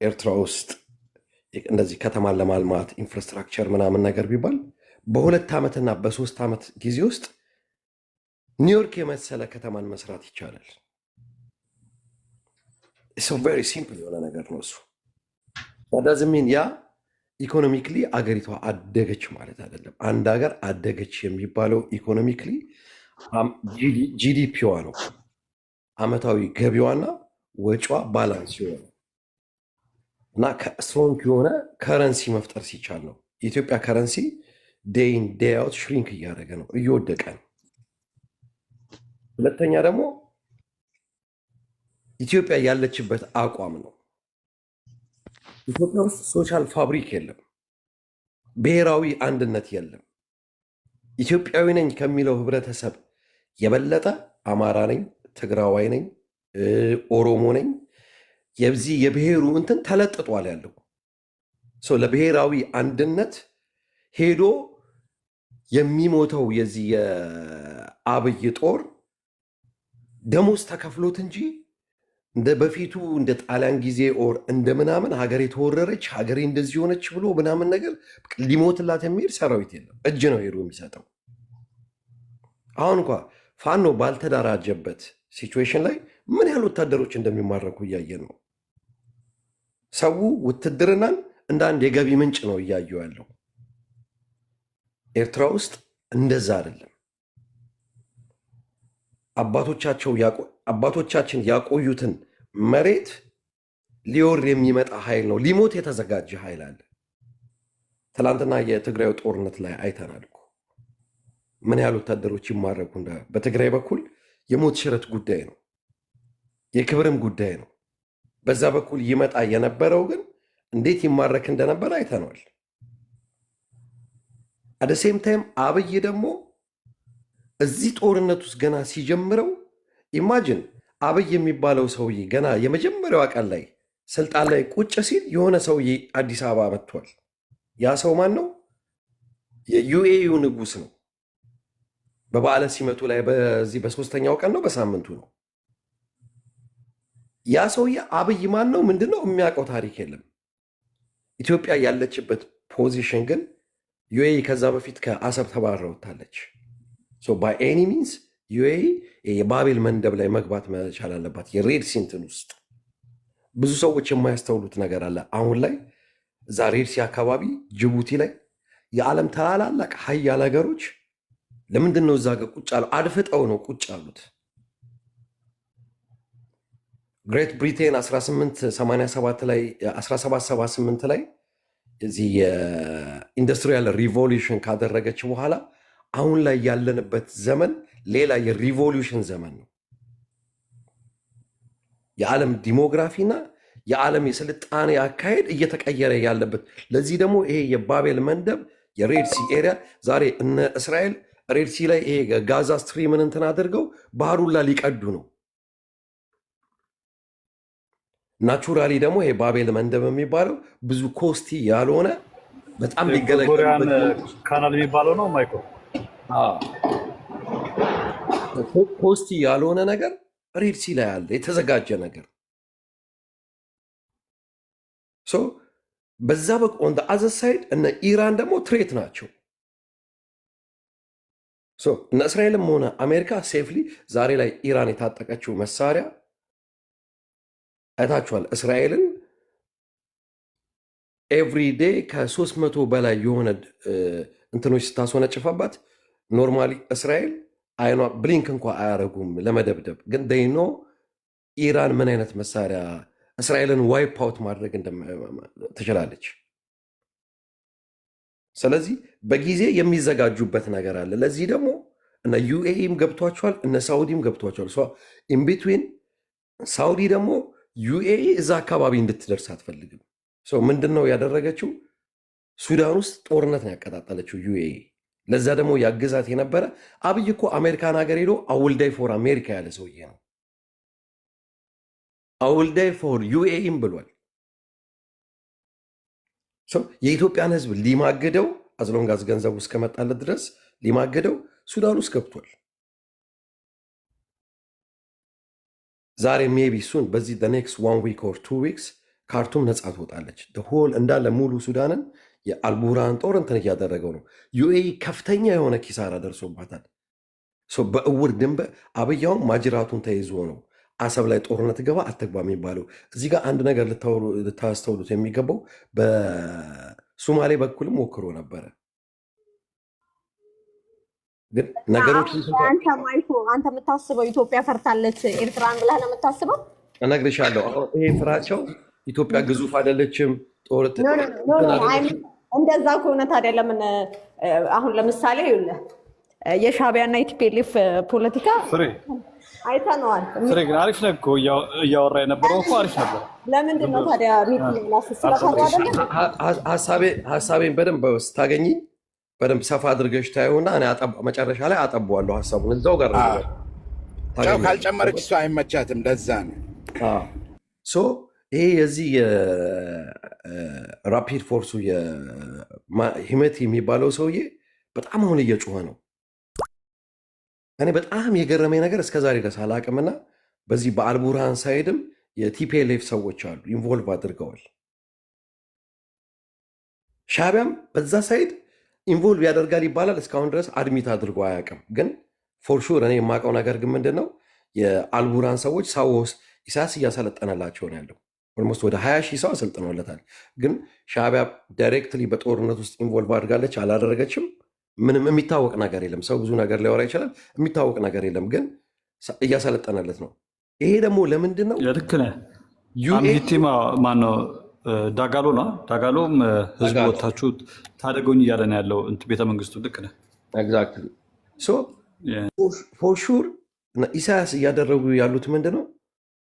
ኤርትራ ውስጥ እንደዚህ ከተማን ለማልማት ኢንፍራስትራክቸር ምናምን ነገር ቢባል በ2 ዓመትና በ3 ዓመት ጊዜ ውስጥ ኒውዮርክ የመሰለ ከተማን መስራት ይቻላል። ቨሪ ሲምፕል የሆነ ነገር ነው እሱ። ዳዝሚን ያ ኢኮኖሚክሊ አገሪቷ አደገች ማለት አይደለም። አንድ ሀገር አደገች የሚባለው ኢኮኖሚክሊ ጂዲፒዋ ነው፣ አመታዊ ገቢዋና ወጪዋ ባላንስ የሆነ እና ስትሮንግ የሆነ ከረንሲ መፍጠር ሲቻል ነው። የኢትዮጵያ ከረንሲ ዴይን ዴይ አውት ሽሪንክ እያደረገ ነው፣ እየወደቀ ነው። ሁለተኛ ደግሞ ኢትዮጵያ ያለችበት አቋም ነው። ኢትዮጵያ ውስጥ ሶሻል ፋብሪክ የለም፣ ብሔራዊ አንድነት የለም። ኢትዮጵያዊ ነኝ ከሚለው ህብረተሰብ የበለጠ አማራ ነኝ፣ ትግራዋይ ነኝ፣ ኦሮሞ ነኝ የዚህ የብሔሩ እንትን ተለጥጧል ያለው ለብሔራዊ አንድነት ሄዶ የሚሞተው የዚህ የአብይ ጦር ደሞዝ ተከፍሎት እንጂ እንደ በፊቱ እንደ ጣሊያን ጊዜ ኦር እንደ ምናምን ሀገር የተወረረች ሀገሬ እንደዚህ ሆነች ብሎ ምናምን ነገር ሊሞትላት የሚሄድ ሰራዊት የለም። እጅ ነው ሄዶ የሚሰጠው። አሁን እንኳ ፋኖ ባልተደራጀበት ሲቹዌሽን ላይ ምን ያህል ወታደሮች እንደሚማረኩ እያየን ነው። ሰው ውትድርናን እንደ አንድ የገቢ ምንጭ ነው እያየው ያለው። ኤርትራ ውስጥ እንደዛ አይደለም። አባቶቻችን ያቆዩትን መሬት ሊወር የሚመጣ ኃይል ነው። ሊሞት የተዘጋጀ ኃይል አለ። ትላንትና የትግራዩ ጦርነት ላይ አይተናል እኮ ምን ያህል ወታደሮች ይማረኩ። በትግራይ በኩል የሞት ሽረት ጉዳይ ነው፣ የክብርም ጉዳይ ነው። በዛ በኩል ይመጣ የነበረው ግን እንዴት ይማረክ እንደነበረ አይተናል። አደሴም ታይም አብይ ደግሞ እዚህ ጦርነት ውስጥ ገና ሲጀምረው ኢማጅን አብይ የሚባለው ሰውዬ ገና የመጀመሪያው ቀን ላይ ስልጣን ላይ ቁጭ ሲል የሆነ ሰውዬ አዲስ አበባ መጥቷል። ያ ሰው ማን ነው? የዩኤዩ ንጉስ ነው። በበዓለ ሲመቱ ላይ በዚህ በ3ኛው ቀን ነው በሳምንቱ ነው። ያ ሰውዬ አብይ ማን ነው? ምንድነው? የሚያውቀው ታሪክ የለም። ኢትዮጵያ ያለችበት ፖዚሽን ግን ዩኤኢ ከዛ በፊት ከአሰብ ተባረራ ወጥታለች። ባይ ኤኒ ሚንስ ዩኤኢ የባቤል መንደብ ላይ መግባት መቻል አለባት። የሬድ ሲ እንትን ውስጥ ብዙ ሰዎች የማያስተውሉት ነገር አለ። አሁን ላይ እዛ ሬድ ሲ አካባቢ ጅቡቲ ላይ የዓለም ታላላቅ ሀያል ሀገሮች ለምንድን ነው እዛ ጋር ቁጭ አሉ? አድፍጠው ነው ቁጭ አሉት። ግሬት ብሪቴን 1887 ላይ 1778 ላይ እዚህ የኢንዱስትሪያል ሪቮሉሽን ካደረገች በኋላ አሁን ላይ ያለንበት ዘመን ሌላ የሪቮሉሽን ዘመን ነው። የዓለም ዲሞግራፊና የዓለም የስልጣኔ አካሄድ እየተቀየረ ያለበት። ለዚህ ደግሞ ይሄ የባቤል መንደብ የሬድ ሲ ኤሪያ ዛሬ እነ እስራኤል ሬድሲ ላይ ይሄ ጋዛ ስትሪምን እንትን አድርገው ባህሩላ ሊቀዱ ነው። ናቹራሊ ደግሞ ይሄ ባቤል መንደብ የሚባለው ብዙ ኮስቲ ያልሆነ በጣም ጎሪያን ሊገለገሉበት ካናል የሚባለው ነው ማይኮ። ኮስቲ ያልሆነ ነገር ሬድሲ ላይ አለ፣ የተዘጋጀ ነገር። በዛ ኦን አዘር ሳይድ እነ ኢራን ደግሞ ትሬት ናቸው። እነ እስራኤልም ሆነ አሜሪካ ሴፍሊ ዛሬ ላይ ኢራን የታጠቀችው መሳሪያ አይታችኋል። እስራኤልን ኤቭሪዴ ከ300 በላይ የሆነ እንትኖች ስታስወነጭፈባት ኖርማሊ እስራኤል አይኗ ብሊንክ እንኳ አያደርጉም ለመደብደብ። ግን ደይኖ ኢራን ምን አይነት መሳሪያ እስራኤልን ዋይፕ አውት ማድረግ ትችላለች። ስለዚህ በጊዜ የሚዘጋጁበት ነገር አለ። ለዚህ ደግሞ እነ ዩኤኢም ገብቷቸዋል፣ እነ ሳውዲም ገብቷቸዋል። ኢንቢትዊን ሳውዲ ደግሞ ዩኤኢ እዛ አካባቢ እንድትደርስ አትፈልግም። ምንድን ነው ያደረገችው? ሱዳን ውስጥ ጦርነት ነው ያቀጣጠለችው ዩኤኢ። ለዛ ደግሞ ያግዛት የነበረ አብይ እኮ አሜሪካን ሀገር ሄዶ አውልዳይ ፎር አሜሪካ ያለ ሰውዬ ነው። አውልዳይ ፎር ዩኤኢም ብሏል። የኢትዮጵያን ሕዝብ ሊማግደው አዝሎንጋዝ ገንዘቡ እስከመጣለት ድረስ ሊማግደው ሱዳን ውስጥ ገብቷል። ዛሬ ሜቢ ሱን በዚህ ኔክስት 1 ዊክ ኦር 2 ዊክስ ካርቱም ነፃ ትወጣለች። ሆል እንዳለ ሙሉ ሱዳንን የአልቡርሃን ጦር እንትን እያደረገው ነው። ዩኤኢ ከፍተኛ የሆነ ኪሳራ ደርሶባታል። በእውር ድንበ አብያውም ማጅራቱን ተይዞ ነው አሰብ ላይ ጦርነት ገባ አትግባ የሚባለው። እዚህ ጋር አንድ ነገር ልታስተውሉት የሚገባው በሱማሌ በኩልም ሞክሮ ነበረ፣ ግን ነገሮች አንተ የምታስበው ኢትዮጵያ ፈርታለች ኤርትራን ብለህ ነው የምታስበው? እነግርሻለሁ። ይሄ ፍራቸው ኢትዮጵያ ግዙፍ አይደለችም። እንደዛ ከሆነ ታዲያ ለምን አሁን ለምሳሌ የሻዕቢያና የቲፒኤልኤፍ ፖለቲካ አይተነዋል። ፍሬ ግን አሪፍ ነው እኮ እያወራ የነበረው እኮ አሪፍ ነበር። ለምንድን ነው ታዲያ ስለፈሩ አይደለም? ሀሳቤን በደንብ ስታገኝ በደንብ ሰፋ አድርገሽ ታየውና መጨረሻ ላይ አጠበዋለሁ ሀሳቡን እዛው ጋር ጨው ካልጨመረች እሱ አይመቻትም። ለዛ ነው ይሄ የዚህ የራፒድ ፎርሱ ሂመት የሚባለው ሰውዬ በጣም አሁን እየጮኸ ነው። እኔ በጣም የገረመኝ ነገር እስከዛሬ ድረስ አላቅምና በዚህ በአልቡርሃን ሳይድም የቲፒኤልኤፍ ሰዎች አሉ ኢንቮልቭ አድርገዋል። ሻዕቢያም በዛ ሳይድ ኢንቮልቭ ያደርጋል ይባላል። እስካሁን ድረስ አድሚት አድርጎ አያውቅም። ግን ፎርሹር እኔ የማውቀው ነገር ግን ምንድን ነው የአልቡርሃን ሰዎች ሳውስ ኢሳያስ እያሰለጠነላቸው ነው ያለው። ኦልሞስት ወደ 20 ሺህ ሰው አሰልጥኖለታል። ግን ሻዕቢያ ዳይሬክትሊ በጦርነት ውስጥ ኢንቮልቭ አድርጋለች አላደረገችም? ምንም የሚታወቅ ነገር የለም። ሰው ብዙ ነገር ሊያወራ ይችላል። የሚታወቅ ነገር የለም፣ ግን እያሰለጠነለት ነው። ይሄ ደግሞ ለምንድን ነው? ልክ ነህ። አምሂቲማ ማነው? ዳጋሎ ነው። ዳጋሎም ህዝብ ወታችሁ ታደገኝ እያለ ነው ያለው ቤተመንግስቱ። ልክ ነህ። ኤግዛክትሊ። ፎር ሹር ኢሳያስ እያደረጉ ያሉት ምንድን ነው?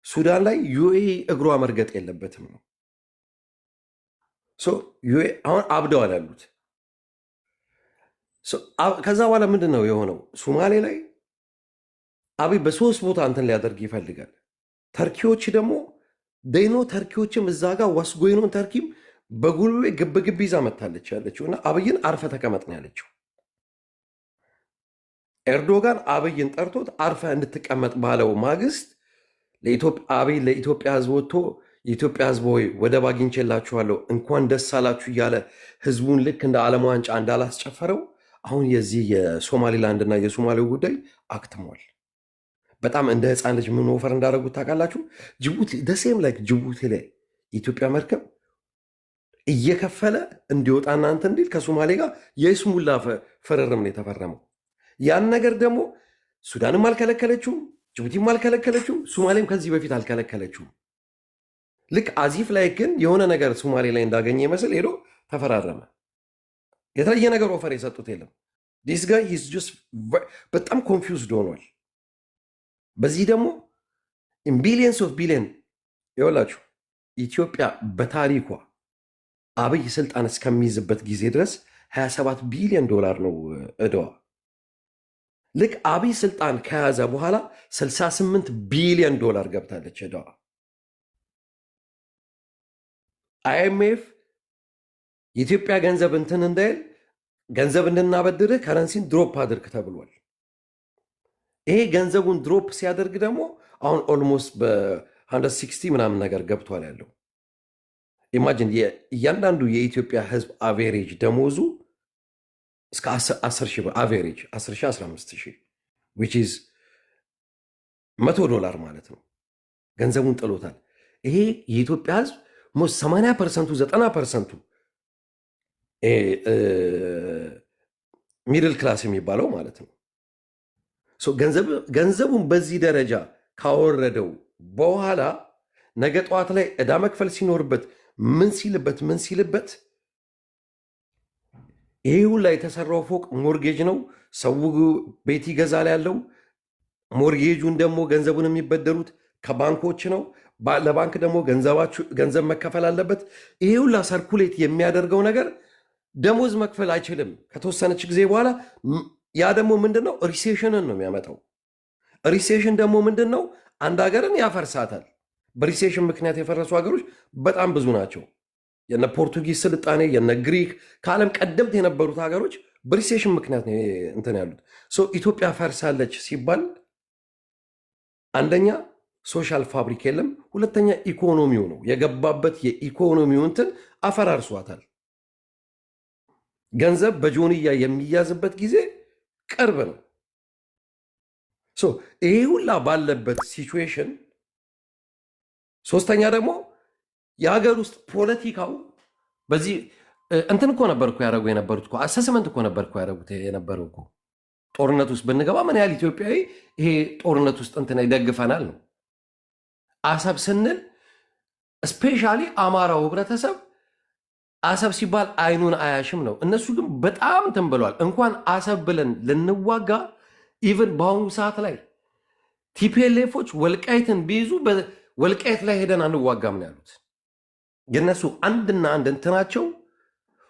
ሱዳን ላይ ዩኤኢ እግሯ መርገጥ የለበትም ነው። አሁን አብደዋል ያሉት። ከዛ በኋላ ምንድን ነው የሆነው? ሶማሌ ላይ አብይ በሶስት ቦታ እንትን ሊያደርግ ይፈልጋል። ተርኪዎች ደግሞ ደይኖ ተርኪዎችም እዛ ጋር ዋስጎይኖን ተርኪም በጉልቤ ግብግብ ይዛ መታለች ያለችው እና አብይን አርፈ ተቀመጥ ነው ያለችው። ኤርዶጋን አብይን ጠርቶት አርፈ እንድትቀመጥ ባለው ማግስት አብይ ለኢትዮጵያ ህዝብ ወጥቶ የኢትዮጵያ ህዝብ ሆይ ወደብ አግኝቼላችኋለሁ እንኳን ደስ አላችሁ እያለ ህዝቡን ልክ እንደ ዓለም ዋንጫ እንዳላስጨፈረው አሁን የዚህ የሶማሊላንድ እና የሶማሌው ጉዳይ አክትሟል። በጣም እንደ ህፃን ልጅ ምን ወፈር እንዳደረጉት ታውቃላችሁ? ጅቡቲ ደሴም ላይ ጅቡቲ ላይ የኢትዮጵያ መርከብ እየከፈለ እንዲወጣና እንትን እንዲል ከሶማሌ ጋር የስሙላ ፍርርም ነው የተፈረመው። ያን ነገር ደግሞ ሱዳንም አልከለከለችውም፣ ጅቡቲም አልከለከለችውም፣ ሶማሌም ከዚህ በፊት አልከለከለችውም። ልክ አዚፍ ላይ ግን የሆነ ነገር ሶማሌ ላይ እንዳገኘ ይመስል ሄዶ ተፈራረመ። የተለየ ነገር ኦፈር የሰጡት የለም። ዲስ ጋይ በጣም ኮንፊውዝድ ሆኗል። በዚህ ደግሞ ቢሊየንስ ኦፍ ቢሊየን ይወላችሁ ኢትዮጵያ በታሪኳ አብይ ስልጣን እስከሚይዝበት ጊዜ ድረስ $27 ቢሊዮን ነው እደዋ። ልክ አብይ ስልጣን ከያዘ በኋላ 68 ቢሊዮን ዶላር ገብታለች ዕዳዋ። አይኤምኤፍ የኢትዮጵያ ገንዘብ እንትን እንዳይል ገንዘብ እንድናበድርህ ከረንሲን ድሮፕ አድርግ ተብሏል። ይሄ ገንዘቡን ድሮፕ ሲያደርግ ደግሞ አሁን ኦልሞስት በ160 ምናምን ነገር ገብቷል ያለው። ኢማጂን እያንዳንዱ የኢትዮጵያ ህዝብ አቬሬጅ ደሞዙ እስከ 10 ሺህ አቬሬጅ 10 ሺህ 15 ሺህ which is $100 ማለት ነው። ገንዘቡን ጥሎታል። ይሄ የኢትዮጵያ ህዝብ 80% 90% ሚድል ክላስ የሚባለው ማለት ነው። ገንዘቡን በዚህ ደረጃ ካወረደው በኋላ ነገ ጠዋት ላይ ዕዳ መክፈል ሲኖርበት ምን ሲልበት ይሄ ሁላ የተሰራው ፎቅ ሞርጌጅ ነው። ሰው ቤት ይገዛል ያለው ሞርጌጁን ደግሞ ገንዘቡን የሚበደሩት ከባንኮች ነው። ለባንክ ደግሞ ገንዘብ መከፈል አለበት። ይሄ ሁላ ሰርኩሌት የሚያደርገው ነገር ደሞዝ መክፈል አይችልም ከተወሰነች ጊዜ በኋላ። ያ ደግሞ ምንድነው? ሪሴሽንን ነው የሚያመጣው። ሪሴሽን ደግሞ ምንድነው? አንድ ሀገርን ያፈርሳታል። በሪሴሽን ምክንያት የፈረሱ ሀገሮች በጣም ብዙ ናቸው። የነ ፖርቱጊዝ ስልጣኔ፣ የነ ግሪክ ከዓለም ቀደምት የነበሩት ሀገሮች በሪሴሽን ምክንያት ነው እንትን ያሉት። ኢትዮጵያ ፈርሳለች ሲባል አንደኛ ሶሻል ፋብሪክ የለም፣ ሁለተኛ ኢኮኖሚው ነው የገባበት። የኢኮኖሚው እንትን አፈራርሷታል። ገንዘብ በጆንያ የሚያዝበት ጊዜ ቅርብ ነው። ይሄ ሁላ ባለበት ሲቹዌሽን ሶስተኛ ደግሞ የሀገር ውስጥ ፖለቲካው በዚህ እንትን እኮ ነበር እኮ ያደረጉ የነበሩት እኮ አሰስመንት እኮ ነበር እኮ ያደረጉት የነበረው እኮ ጦርነት ውስጥ ብንገባ ምን ያህል ኢትዮጵያዊ ይሄ ጦርነት ውስጥ እንትን ይደግፈናል ነው። አሰብ ስንል ስፔሻሊ አማራው ህብረተሰብ አሰብ ሲባል አይኑን አያሽም ነው። እነሱ ግን በጣም እንትን ብለዋል። እንኳን አሰብ ብለን ልንዋጋ ኢቨን በአሁኑ ሰዓት ላይ ቲፒኤልኤፎች ወልቃይትን ቢይዙ ወልቃይት ላይ ሄደን አንዋጋም ነው ያሉት። የነሱ አንድና አንድ እንትናቸው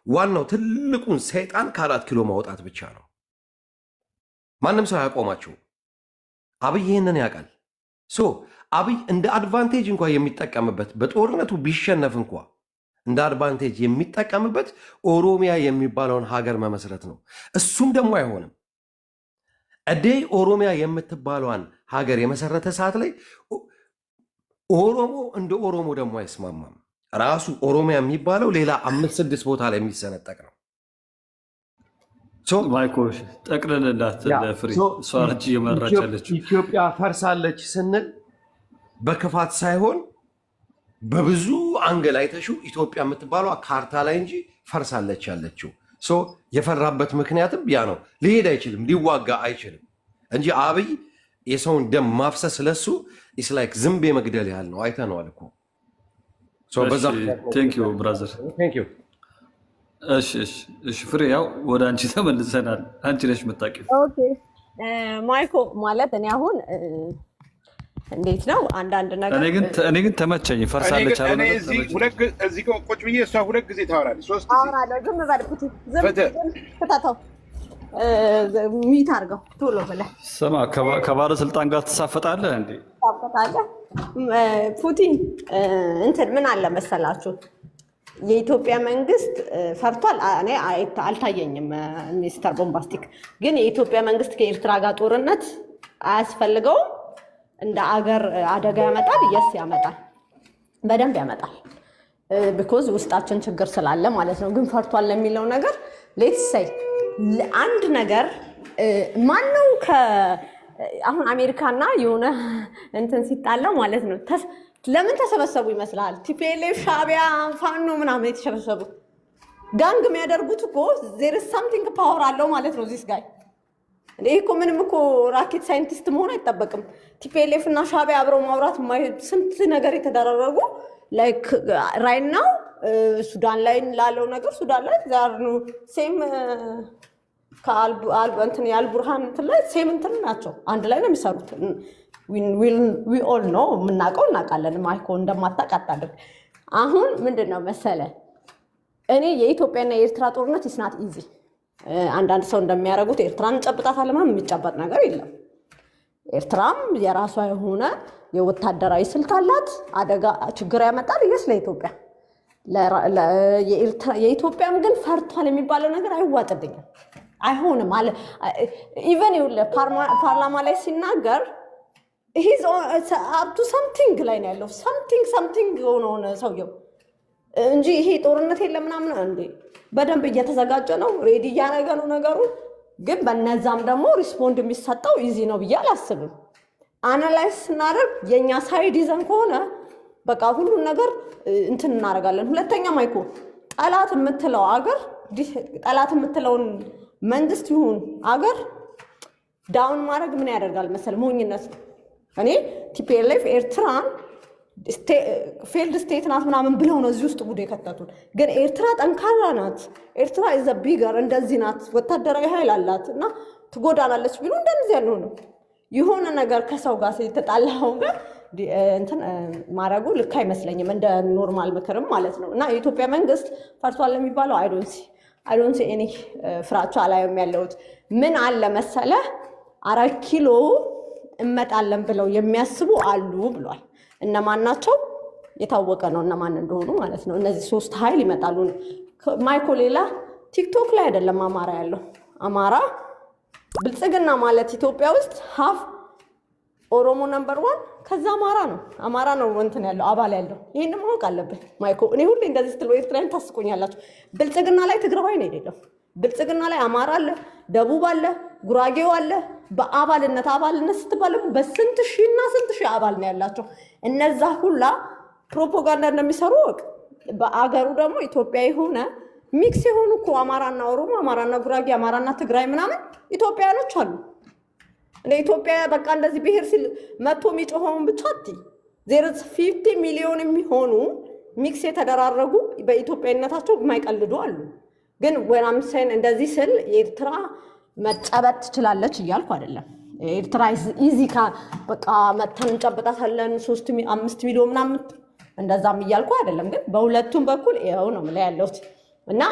ዋናው ትልቁን ሰይጣን ከ4 ኪሎ ማውጣት ብቻ ነው። ማንም ሰው ያቆማቸው። አብይ ይህንን ያውቃል። አብይ እንደ አድቫንቴጅ እንኳ የሚጠቀምበት በጦርነቱ ቢሸነፍ እንኳ እንደ አድቫንቴጅ የሚጠቀምበት ኦሮሚያ የሚባለውን ሀገር መመስረት ነው። እሱም ደግሞ አይሆንም። እዴይ ኦሮሚያ የምትባለዋን ሀገር የመሰረተ ሰዓት ላይ ኦሮሞ እንደ ኦሮሞ ደግሞ አይስማማም። ራሱ ኦሮሚያ የሚባለው ሌላ 5-6 ቦታ ላይ የሚሰነጠቅ ነው። ማይኮሽ ጠቅልልላት ለፍሬ እሷ ነች እየመራች ያለችው። ኢትዮጵያ ፈርሳለች ስንል በክፋት ሳይሆን በብዙ አንገል አይተሽው ኢትዮጵያ የምትባለው ካርታ ላይ እንጂ ፈርሳለች ያለችው የፈራበት ምክንያትም ያ ነው። ሊሄድ አይችልም፣ ሊዋጋ አይችልም እንጂ አብይ የሰውን ደም ማፍሰስ ለሱ ኢስላይክ ዝንብ የመግደል ያህል ነው። አይተነዋል እኮ ብራዘር። እሺ ፍሬ፣ ያው ወደ አንቺ ተመልሰናል። አንቺ ነሽ የምታውቂው። ማይኮ ማለት እኔ አሁን እንዴት ነው አንዳንድ ነገር እኔ ግን ተመቸኝ። ፈርሳለች አለ እዚህ ቁጭ ብዬ እሷ 2 ጊዜ ታወራለች፣ 3 ጊዜ አወራለሁ። ዝም በል ፍታተው ሚት አድርገው ቶሎ ብለህ ስማ። ከባለስልጣን ጋር ትሳፈጣለህ እንዴ? ትሳፈጣለህ። ፑቲን እንትን ምን አለ መሰላችሁ፣ የኢትዮጵያ መንግስት ፈርቷል። እኔ አልታየኝም ሚስተር ቦምባስቲክ፣ ግን የኢትዮጵያ መንግስት ከኤርትራ ጋር ጦርነት አያስፈልገውም። እንደ አገር አደጋ ያመጣል፣ የስ ያመጣል፣ በደንብ ያመጣል። ቢኮዝ ውስጣችን ችግር ስላለ ማለት ነው። ግን ፈርቷል ለሚለው ነገር ሌትስ ሳይ አንድ ነገር ማነው አሁን አሜሪካና የሆነ እንትን ሲጣላ ማለት ነው ለምን ተሰበሰቡ ይመስላል? ቲፒኤልኤፍ፣ ሻዕቢያ፣ ፋኖ ምናምን የተሰበሰቡት ጋንግ የሚያደርጉት እኮ ዜር ኢዝ ሳምቲንግ ፓወር አለው ማለት ነው ዚስ ጋይ። ይህ እኮ ምንም እኮ ራኬት ሳይንቲስት መሆን አይጠበቅም። ቲፒኤልኤፍ እና ሻዕቢያ አብረው ማውራት ስንት ነገር የተደረጉ ላይክ ራይት ናው ሱዳን ላይ ላለው ነገር ሱዳን ላይ ዛርኑ ሴም ከአልበንትን የአልቡርሃን እንትን ላይ ሴም እንትን ናቸው። አንድ ላይ ነው የሚሰሩት። ዊ ኦል ነው የምናውቀው፣ እናውቃለን። ማይኮ እንደማታውቅ አታድርግ። አሁን ምንድን ነው መሰለ፣ እኔ የኢትዮጵያና የኤርትራ ጦርነት ኢስናት ኢዚ አንዳንድ ሰው እንደሚያደርጉት ኤርትራን እንጨብጣታለን ምናምን የሚጨበጥ ነገር የለም። ኤርትራም የራሷ የሆነ የወታደራዊ ስልት አላት። አደጋ ችግር ያመጣል ይስ ለኢትዮጵያ የኢትዮጵያም ግን ፈርቷል የሚባለው ነገር አይዋጥልኝም፣ አይሆንም አለ። ኢቨን ፓርላማ ላይ ሲናገር አፕቱ ሰምቲንግ ላይ ነው ያለው። ሰምቲንግ ሆነ ሰውየው እንጂ ይሄ ጦርነት የለም ምናምን እንዴ፣ በደንብ እየተዘጋጀ ነው፣ ሬዲ እያደረገ ነው ነገሩ። ግን በነዛም ደግሞ ሪስፖንድ የሚሰጠው ኢዚ ነው ብዬ አላስብም። አናላይዝ ስናደርግ የእኛ ሳይድ ይዘን ከሆነ በቃ ሁሉን ነገር እንትን እናደርጋለን። ሁለተኛ ማይኮ ጠላት የምትለው አገር ጠላት የምትለውን መንግስት ይሁን አገር ዳውን ማድረግ ምን ያደርጋል መሰል ሞኝነት ነው። እኔ ቲፒኤልኤፍ ኤርትራን ፌልድ ስቴት ናት ምናምን ብለው ነው እዚህ ውስጥ ጉድ የከተቱን። ግን ኤርትራ ጠንካራ ናት፣ ኤርትራ ኢዝ ቢገር እንደዚህ ናት፣ ወታደራዊ ኃይል አላት እና ትጎዳናለች ቢሉ እንደዚህ ያለው ነው። የሆነ ነገር ከሰው ጋር የተጣላው ጋር እንትን ማድረጉ ልክ አይመስለኝም፣ እንደ ኖርማል ምክርም ማለት ነው። እና የኢትዮጵያ መንግስት ፈርቷል የሚባለው አይዶንሲ እኔ ፍራቻ አላየም። ያለሁት ምን አለ መሰለ 4 ኪሎ እመጣለን ብለው የሚያስቡ አሉ ብሏል። እነማን ናቸው የታወቀ ነው፣ እነማን እንደሆኑ ማለት ነው። እነዚህ 3 ኃይል ይመጣሉ። ማይኮ ሌላ ቲክቶክ ላይ አይደለም አማራ ያለው። አማራ ብልጽግና ማለት ኢትዮጵያ ውስጥ ሀፍ ኦሮሞ ነምበር 1 ከዛ አማራ ነው እንትን ያለው አባል ያለው። ይሄን ማወቅ አለብን ማይኮ። እኔ ሁሌ እንደዚህ ስትል ኤርትራን ታስቆኛላችሁ። ብልጽግና ላይ ትግራዋይ ነው የሌለው። ብልጽግና ላይ አማራ አለ፣ ደቡብ አለ፣ ጉራጌው አለ። በአባልነት ስትባል በስንት ሺህና ስንት ሺህ አባል ነው ያላቸው። እነዛ ሁላ ፕሮፓጋንዳ እንደሚሰሩ ወቅ በአገሩ ደግሞ ኢትዮጵያ የሆነ ሚክስ የሆኑ እኮ አማራና ኦሮሞ፣ አማራና ጉራጌ፣ አማራና ትግራይ ምናምን ኢትዮጵያኖች አሉ። እንደ ኢትዮጵያ በቃ እንደዚህ ብሔር ሲል መቶ የሚጮኸውን ብቻ አትይ። 50 ሚሊዮን የሚሆኑ ሚክስ የተደራረጉ በኢትዮጵያነታቸው የማይቀልዱ አሉ። ግን ወናምሰን እንደዚህ ስል የኤርትራ መጨበጥ ትችላለች እያልኩ አይደለም። ኤርትራ ኢዚ በቃ መተን እንጨብጣታለን 3-5 ሚሊዮን ምናምን እንደዛም እያልኩ አይደለም። ግን በሁለቱም በኩል ይኸው ነው የምልህ ያለሁት እና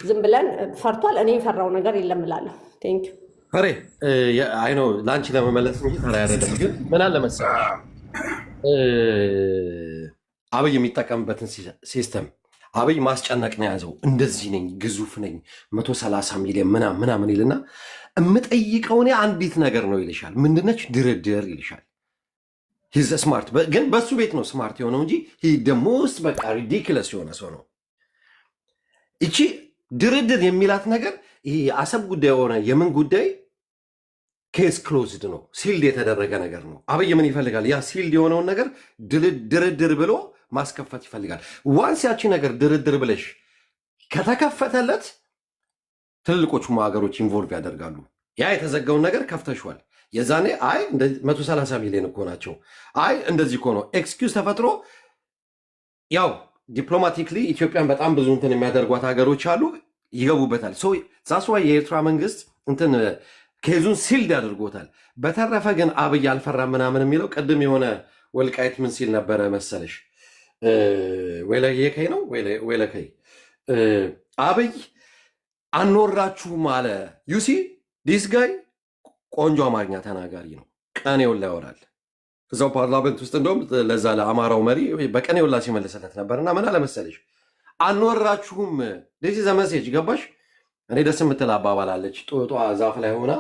ዝም ብለን ፈርቷል። እኔ የፈራው ነገር የለም እላለሁ። ቴንክ ዩ ፈሬ አይ ነው ለአንቺ ለመመለስ እንጂ ፈራ አይደለም። ግን ምን አለ መሰለሽ አብይ የሚጠቀምበትን ሲስተም አብይ ማስጨነቅ ነው የያዘው። እንደዚህ ነኝ፣ ግዙፍ ነኝ፣ 130 ሚሊዮን ምናምን ይልና የምጠይቀው እኔ አንዲት ነገር ነው ይልሻል። ምንድነች? ድርድር ይልሻል። ሂዝ ስማርት። ግን በሱ ቤት ነው ስማርት የሆነው እንጂ ደግሞ ውስጥ በቃ ሪዲክለስ የሆነ ሰው ነው። እቺ ድርድር የሚላት ነገር ይሄ የአሰብ ጉዳይ የሆነ የምን ጉዳይ ኬስ ክሎዝድ ነው፣ ሲልድ የተደረገ ነገር ነው። አብይ ምን ይፈልጋል? ያ ሲልድ የሆነውን ነገር ድርድር ብሎ ማስከፈት ይፈልጋል። ዋንስ ያቺ ነገር ድርድር ብለሽ ከተከፈተለት ትልልቆቹ ሀገሮች ኢንቮልቭ ያደርጋሉ። ያ የተዘጋውን ነገር ከፍተሽዋል። የዛኔ አይ 130 ሚሊዮን እኮ ናቸው፣ አይ እንደዚህ እኮ ነው ኤክስኪውዝ ተፈጥሮ ያው ዲፕሎማቲክሊ ኢትዮጵያን በጣም ብዙ እንትን የሚያደርጓት ሀገሮች አሉ፣ ይገቡበታል። ዛስዋ የኤርትራ መንግስት እንትን ኬዙን ሲልድ ያደርጎታል። በተረፈ ግን አብይ አልፈራም ምናምን የሚለው ቅድም የሆነ ወልቃይት ምን ሲል ነበረ መሰለሽ? ወለየከይ ነው ወለከይ አብይ አኖራችሁም አለ። ዩሲ ዲስ ጋይ ቆንጆ አማርኛ ተናጋሪ ነው። ቀኔውን ላይ ያወራል እዛው ፓርላመንት ውስጥ። እንደውም ለዛ ለአማራው መሪ በቀኔው ላይ ሲመልስለት ነበርና ምን አለ መሰለሽ? አኖራችሁም ዲስ ዘመሴጅ ገባሽ? እኔ ደስ የምትል አባባል አለች። ጦጣ ዛፍ ላይ ሆና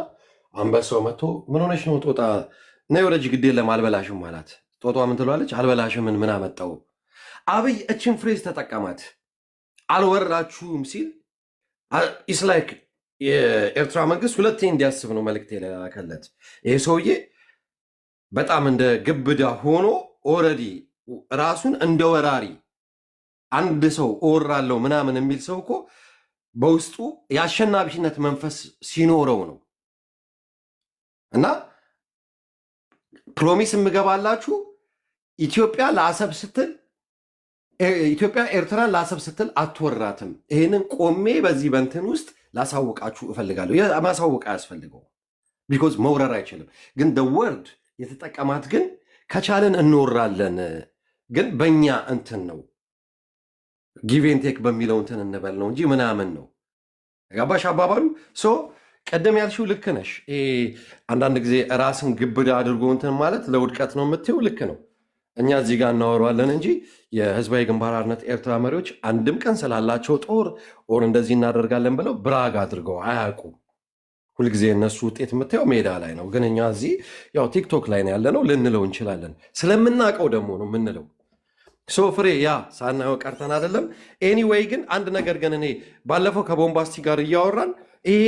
አንበሳው መጥቶ ምን ሆነሽ ነው ጦጣ ነይ ወረጅ ግድ የለም አልበላሽም አላት። ጦጣ ምን ትለዋለች? አልበላሽም ምን አመጣው? አብይ እችን ፍሬዝ ተጠቀማት። አልወራችሁም ሲል ኢስላይክ የኤርትራ መንግስት ሁለቴ እንዲያስብ ነው መልእክት የላከለት። ይሄ ሰውዬ በጣም እንደ ግብዳ ሆኖ ኦልሬዲ ራሱን እንደ ወራሪ አንድ ሰው እወራለሁ ምናምን የሚል ሰው እኮ በውስጡ የአሸናፊነት መንፈስ ሲኖረው ነው። እና ፕሮሚስ የምገባላችሁ ኢትዮጵያ ለአሰብ ስትል ኢትዮጵያ ኤርትራን ለአሰብ ስትል አትወራትም። ይህንን ቆሜ በዚህ በንትን ውስጥ ላሳውቃችሁ እፈልጋለሁ። ማሳወቅ አያስፈልገው ቢኮዝ መውረር አይችልም። ግን ወርድ የተጠቀማት ግን ከቻለን እንወራለን፣ ግን በእኛ እንትን ነው ጊቬንቴክ በሚለው እንትን እንበል ነው እንጂ ምናምን ነው። ገባሽ አባባሉ? ሶ ቀደም ያልሽው ልክ ነሽ። አንዳንድ ጊዜ ራስን ግብዳ አድርጎ እንትን ማለት ለውድቀት ነው የምትይው ልክ ነው። እኛ እዚህ ጋር እናወራዋለን እንጂ የህዝባዊ ግንባር ሓርነት ኤርትራ መሪዎች አንድም ቀን ስላላቸው ጦር ኦር እንደዚህ እናደርጋለን ብለው ብራግ አድርገው አያውቁም። ሁልጊዜ እነሱ ውጤት የምታየው ሜዳ ላይ ነው። ግን እኛ እዚህ ያው ቲክቶክ ላይ ነው ያለነው ልንለው እንችላለን። ስለምናውቀው ደግሞ ነው የምንለው። ሶ ፍሬ ያ ሳናየው ቀርተን አይደለም። ኤኒዌይ ግን አንድ ነገር ግን እኔ ባለፈው ከቦምባስቲ ጋር እያወራን ይሄ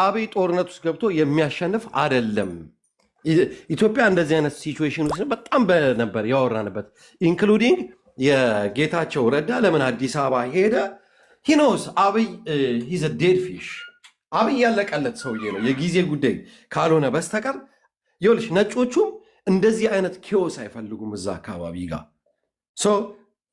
አብይ ጦርነት ውስጥ ገብቶ የሚያሸንፍ አይደለም። ኢትዮጵያ እንደዚህ አይነት ሲቹዌሽን ውስጥ በጣም ነበር ያወራንበት። ኢንክሉዲንግ የጌታቸው ረዳ ለምን አዲስ አበባ ሄደ? ሂኖስ አብይ ሂዝ ዴድ ፊሽ። አብይ ያለቀለት ሰውዬ ነው። የጊዜ ጉዳይ ካልሆነ በስተቀር ይኸውልሽ፣ ነጮቹም እንደዚህ አይነት ኪዮስ አይፈልጉም እዛ አካባቢ ጋር። ሶ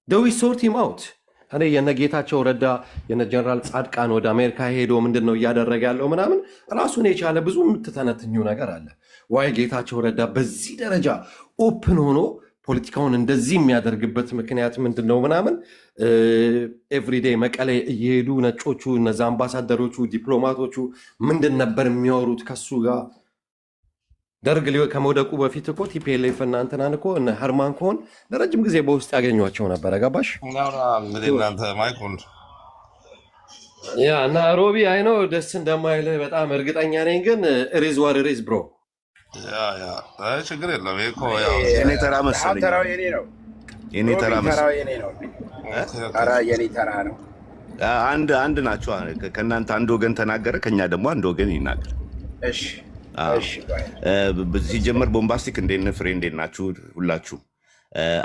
ደዊ ሶርት ሂም አውት። እኔ የነ ጌታቸው ረዳ የነ ጀነራል ጻድቃን ወደ አሜሪካ ሄዶ ምንድን ነው እያደረገ ያለው ምናምን ራሱን የቻለ ብዙ የምትተነትኙ ነገር አለ። ዋይ ጌታቸው ረዳ በዚህ ደረጃ ኦፕን ሆኖ ፖለቲካውን እንደዚህ የሚያደርግበት ምክንያት ምንድን ነው ምናምን ኤቭሪዴይ መቀሌ እየሄዱ ነጮቹ እነዚ አምባሳደሮቹ ዲፕሎማቶቹ ምንድን ነበር የሚያወሩት ከሱ ጋር? ደርግ ከመውደቁ በፊት እኮ ቲፒኤልኤፍ እና እንትናን እኮ እነ ሄርማን ኮሆን ለረጅም ጊዜ በውስጥ ያገኟቸው ነበረ። ገባሽ? ያ እና ሮቢ አይኖ ደስ እንደማይልህ በጣም እርግጠኛ ነኝ። ግን ሪዝ ዋር ሪዝ ብሮ ችግር የለም። የኔ ተራ መሰለኝ። የኔ ተራ ነው። አንድ ናቸው። ከእናንተ አንድ ወገን ተናገረ፣ ከኛ ደግሞ አንድ ወገን ይናገር። ሲጀመር ቦምባስቲክ እንዴት ፍሬ እንዴት ናችሁ ሁላችሁ?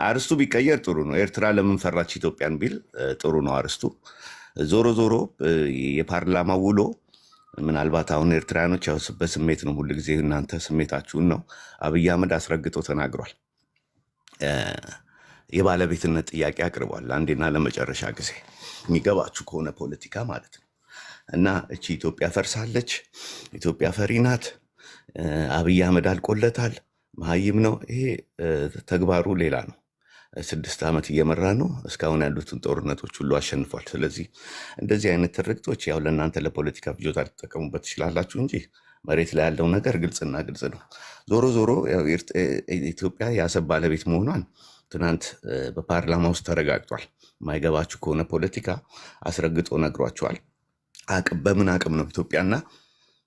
አርስቱ ቢቀየር ጥሩ ነው። ኤርትራ ለምን ፈራች ኢትዮጵያን ቢል ጥሩ ነው አርስቱ። ዞሮ ዞሮ የፓርላማ ውሎ ምናልባት አሁን ኤርትራያኖች ያው በስሜት ነው ሁሉ ጊዜ እናንተ ስሜታችሁን ነው። አብይ አህመድ አስረግጦ ተናግሯል። የባለቤትነት ጥያቄ አቅርቧል አንዴና ለመጨረሻ ጊዜ የሚገባችሁ ከሆነ ፖለቲካ ማለት ነው። እና እቺ ኢትዮጵያ ፈርሳለች፣ ኢትዮጵያ ፈሪ ናት፣ አብይ አህመድ አልቆለታል፣ መሀይም ነው። ይሄ ተግባሩ ሌላ ነው። 6 ዓመት እየመራ ነው። እስካሁን ያሉትን ጦርነቶች ሁሉ አሸንፏል። ስለዚህ እንደዚህ አይነት ትርክቶች ያው ለእናንተ ለፖለቲካ ፍጆታ ልትጠቀሙበት ትችላላችሁ እንጂ መሬት ላይ ያለው ነገር ግልጽና ግልጽ ነው። ዞሮ ዞሮ ኢትዮጵያ የአሰብ ባለቤት መሆኗን ትናንት በፓርላማ ውስጥ ተረጋግጧል። የማይገባችሁ ከሆነ ፖለቲካ አስረግጦ ነግሯቸዋል። በምን አቅም ነው ኢትዮጵያና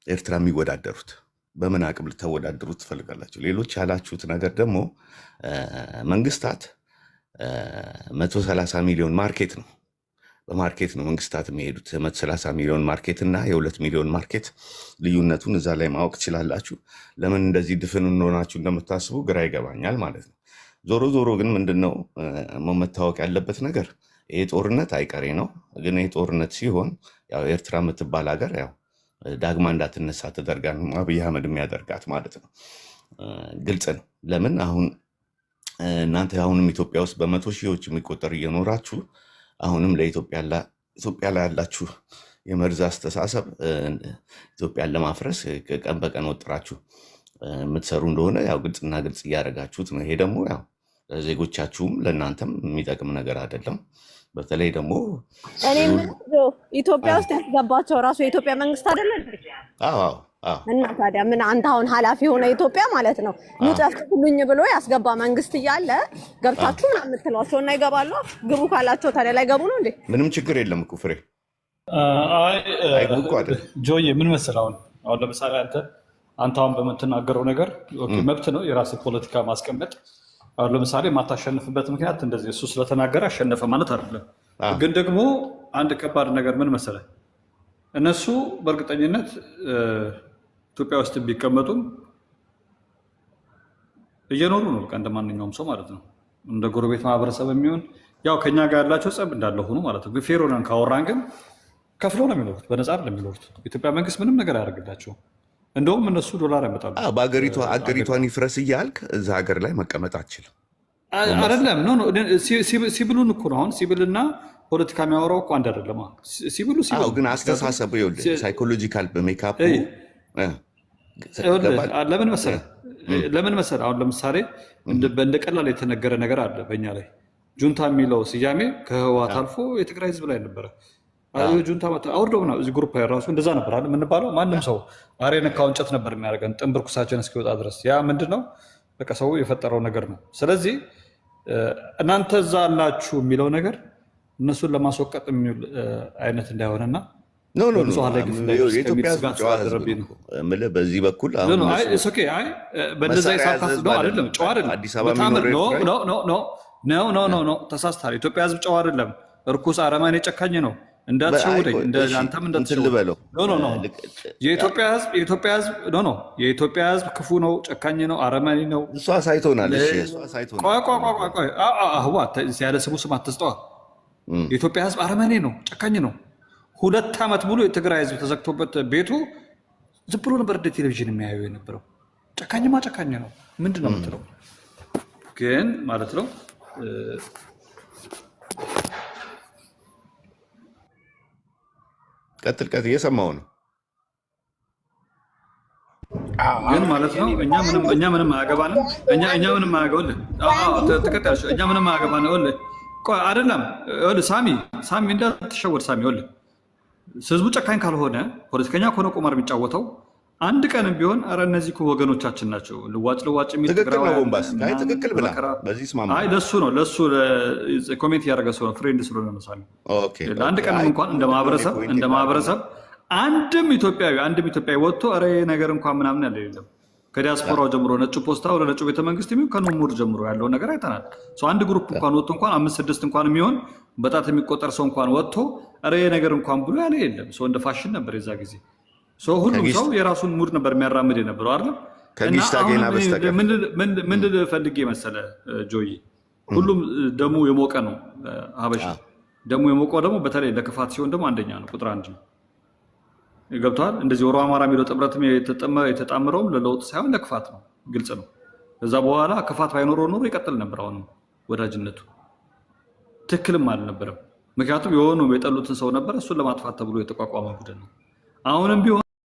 ኤርትራ የሚወዳደሩት? በምን አቅም ልታወዳደሩ ትፈልጋላችሁ? ሌሎች ያላችሁት ነገር ደግሞ መንግስታት 130 ሚሊዮን ማርኬት ነው። በማርኬት ነው መንግስታት የሚሄዱት። 130 ሚሊዮን ማርኬት እና የ2 ሚሊዮን ማርኬት ልዩነቱን እዛ ላይ ማወቅ ትችላላችሁ። ለምን እንደዚህ ድፍን እንደሆናችሁ እንደምታስቡ ግራ ይገባኛል ማለት ነው። ዞሮ ዞሮ ግን ምንድነው መታወቅ ያለበት ነገር፣ ይሄ ጦርነት አይቀሬ ነው። ግን ይሄ ጦርነት ሲሆን ያው ኤርትራ የምትባል ሀገር ያው ዳግማ እንዳትነሳ ተደርጋ ነው አብይ አህመድ የሚያደርጋት ማለት ነው። ግልጽ ነው። ለምን አሁን እናንተ አሁንም ኢትዮጵያ ውስጥ በመቶ ሺዎች የሚቆጠር እየኖራችሁ አሁንም ለኢትዮጵያ ላይ ያላችሁ የመርዝ አስተሳሰብ ኢትዮጵያን ለማፍረስ ቀን በቀን ወጥራችሁ የምትሰሩ እንደሆነ ያው ግልጽና ግልጽ እያደረጋችሁት ነው። ይሄ ደግሞ ያው ለዜጎቻችሁም ለእናንተም የሚጠቅም ነገር አይደለም። በተለይ ደግሞ እኔ ኢትዮጵያ ውስጥ ያስገባቸው ራሱ የኢትዮጵያ መንግስት አይደለም እና ታዲያ ምን አንተ አሁን ኃላፊ ሆነ ኢትዮጵያ ማለት ነው ጨፍጭፉልኝ ብሎ ያስገባ መንግስት እያለ ገብታችሁ ምናምን የምትሏቸው እና ይገባሉ። ግቡ ካላቸው ታዲያ ላይ ገቡ ነው እንዴ? ምንም ችግር የለም እኮ ፍሬ። ጆዬ ምን መሰለህ አሁን ለምሳሌ አንተ አሁን በምትናገረው ነገር መብት ነው የራስህ ፖለቲካ ማስቀመጥ። አሁን ለምሳሌ የማታሸንፍበት ምክንያት እንደዚህ እሱ ስለተናገረ አሸነፈ ማለት አይደለም። ግን ደግሞ አንድ ከባድ ነገር ምን መሰለህ፣ እነሱ በእርግጠኝነት ኢትዮጵያ ውስጥ ቢቀመጡም እየኖሩ ነው እንደ ማንኛውም ሰው ማለት ነው። እንደ ጎረቤት ማህበረሰብ የሚሆን ያው ከኛ ጋር ያላቸው ጸብ እንዳለ ሆኖ ማለት ነው። ፌር ሆነን ካወራን ግን ከፍለው ነው የሚኖሩት፣ በነፃ አይደለም የሚኖሩት። ኢትዮጵያ መንግስት ምንም ነገር አያደርግላቸውም። እንደውም እነሱ ዶላር ያመጣሉ። በአገሪቷን ይፍረስ እያልክ እዛ ሀገር ላይ መቀመጥ አትችልም። አይደለም ሲቪሉን እኮ ነው። አሁን ሲቪልና ፖለቲካ የሚያወራው እኮ አንድ አይደለም። ሲቪሉ ግን አስተሳሰቡ ሳይኮሎጂካል በሜካፕ ለምን መሰለህ አሁን ለምሳሌ እንደ ቀላል የተነገረ ነገር አለ በእኛ ላይ ጁንታ የሚለው ስያሜ ከህወሓት አልፎ የትግራይ ህዝብ ላይ ነበረ። ጁንታ አውርደው ነው እዚህ ግሩፕ ራሱ እንደዛ ነበር አይደል የምንባለው። ማንም ሰው አሬ ነካው እንጨት ነበር የሚያደርገን ጥንብር ኩሳችን እስኪወጣ ድረስ። ያ ምንድነው በቃ ሰው የፈጠረው ነገር ነው። ስለዚህ እናንተ እዛ አላችሁ የሚለው ነገር እነሱን ለማስወቀጥ የሚውል አይነት እንዳይሆንና የኢትዮጵያ ሕዝብ ጨዋ ሕዝብ ነው የምልህ። በዚህ በኩል በእንደዛ የሳታስዶ አይደለም ጨዋ አይደለም። አዲስ አበባ ኖ ተሳስተሃል። የኢትዮጵያ ሕዝብ ጨዋ አይደለም፣ እርኩስ አረማኔ ጨካኝ ነው። እንዳትሸውደኝ አንተም እንዳትሸውደኝ። የኢትዮጵያ ሕዝብ ክፉ ነው፣ ጨካኝ ነው፣ አረማኔ ነው። እሷ ሳይቶናል። ያለ ስሙ ስም አትስጠዋ። የኢትዮጵያ ሕዝብ አረማኔ ነው፣ ጨካኝ ነው። 2 ዓመት ሙሉ የትግራይ ሕዝብ ተዘግቶበት ቤቱ ዝም ብሎ ነበር እንደ ቴሌቪዥን የሚያየው የነበረው። ጨካኝማ ጨካኝ ነው። ምንድን ነው የምትለው? ግን ማለት ነው ቀጥል እየሰማሁ ነው። ግን ማለት ነው እኛ ምንም አያገባንም። እኛ ምንም አያገባንም። ተቀጣያቸው እኛ ምንም አያገባንም። አይደለም ሳሚ እንዳትሸወድ ሳሚ ህዝቡ ጨካኝ ካልሆነ ፖለቲከኛ ከሆነ ቁማር የሚጫወተው አንድ ቀንም ቢሆን ኧረ እነዚህ ወገኖቻችን ናቸው ልዋጭ ትክክል ነው። ቦምባስ ትክክል ብላ በዚህ ስማማ። ለሱ ነው ለሱ ኮሜንት እያደረገ ሰው ነው ፍሬንድ ስለሆነ ነው ሳሚ። ለአንድ ቀንም እንኳን እንደ ማህበረሰብ አንድም ኢትዮጵያዊ ወጥቶ ኧረ ነገር እንኳን ምናምን ያለ የለም። ከዲያስፖራው ጀምሮ ነጩ ፖስታ ወደ ነጩ ቤተመንግስት የሚሆን ከኖሙር ጀምሮ ያለውን ነገር አይተናል። አንድ ግሩፕ እንኳን ወጥቶ እንኳን 5-6 እንኳን የሚሆን በጣት የሚቆጠር ሰው እንኳን ወጥቶ ኧረ ነገር እንኳን ብሎ ያለ የለም። ሰው እንደ ፋሽን ነበር የዛ ጊዜ። ሁሉም ሰው የራሱን ሙድ ነበር የሚያራምድ የነበረው አይደለም። ምን ፈልጌ መሰለ ጆይ፣ ሁሉም ደሙ የሞቀ ነው ሀበሻ። ደሙ የሞቀው ደግሞ በተለይ ለክፋት ሲሆን ደግሞ አንደኛ ነው፣ ቁጥር 1 ነው። ገብተዋል። እንደዚህ ኦሮ አማራ የሚለው ጥምረትም የተጣመረውም ለለውጥ ሳይሆን ለክፋት ነው፣ ግልጽ ነው። ከዛ በኋላ ክፋት ባይኖረው ኖሮ ይቀጥል ነበር። አሁንም ወዳጅነቱ ትክክልም አልነበረም። ምክንያቱም የሆኑ የጠሉትን ሰው ነበር፣ እሱን ለማጥፋት ተብሎ የተቋቋመ ቡድን ነው። አሁንም ቢሆን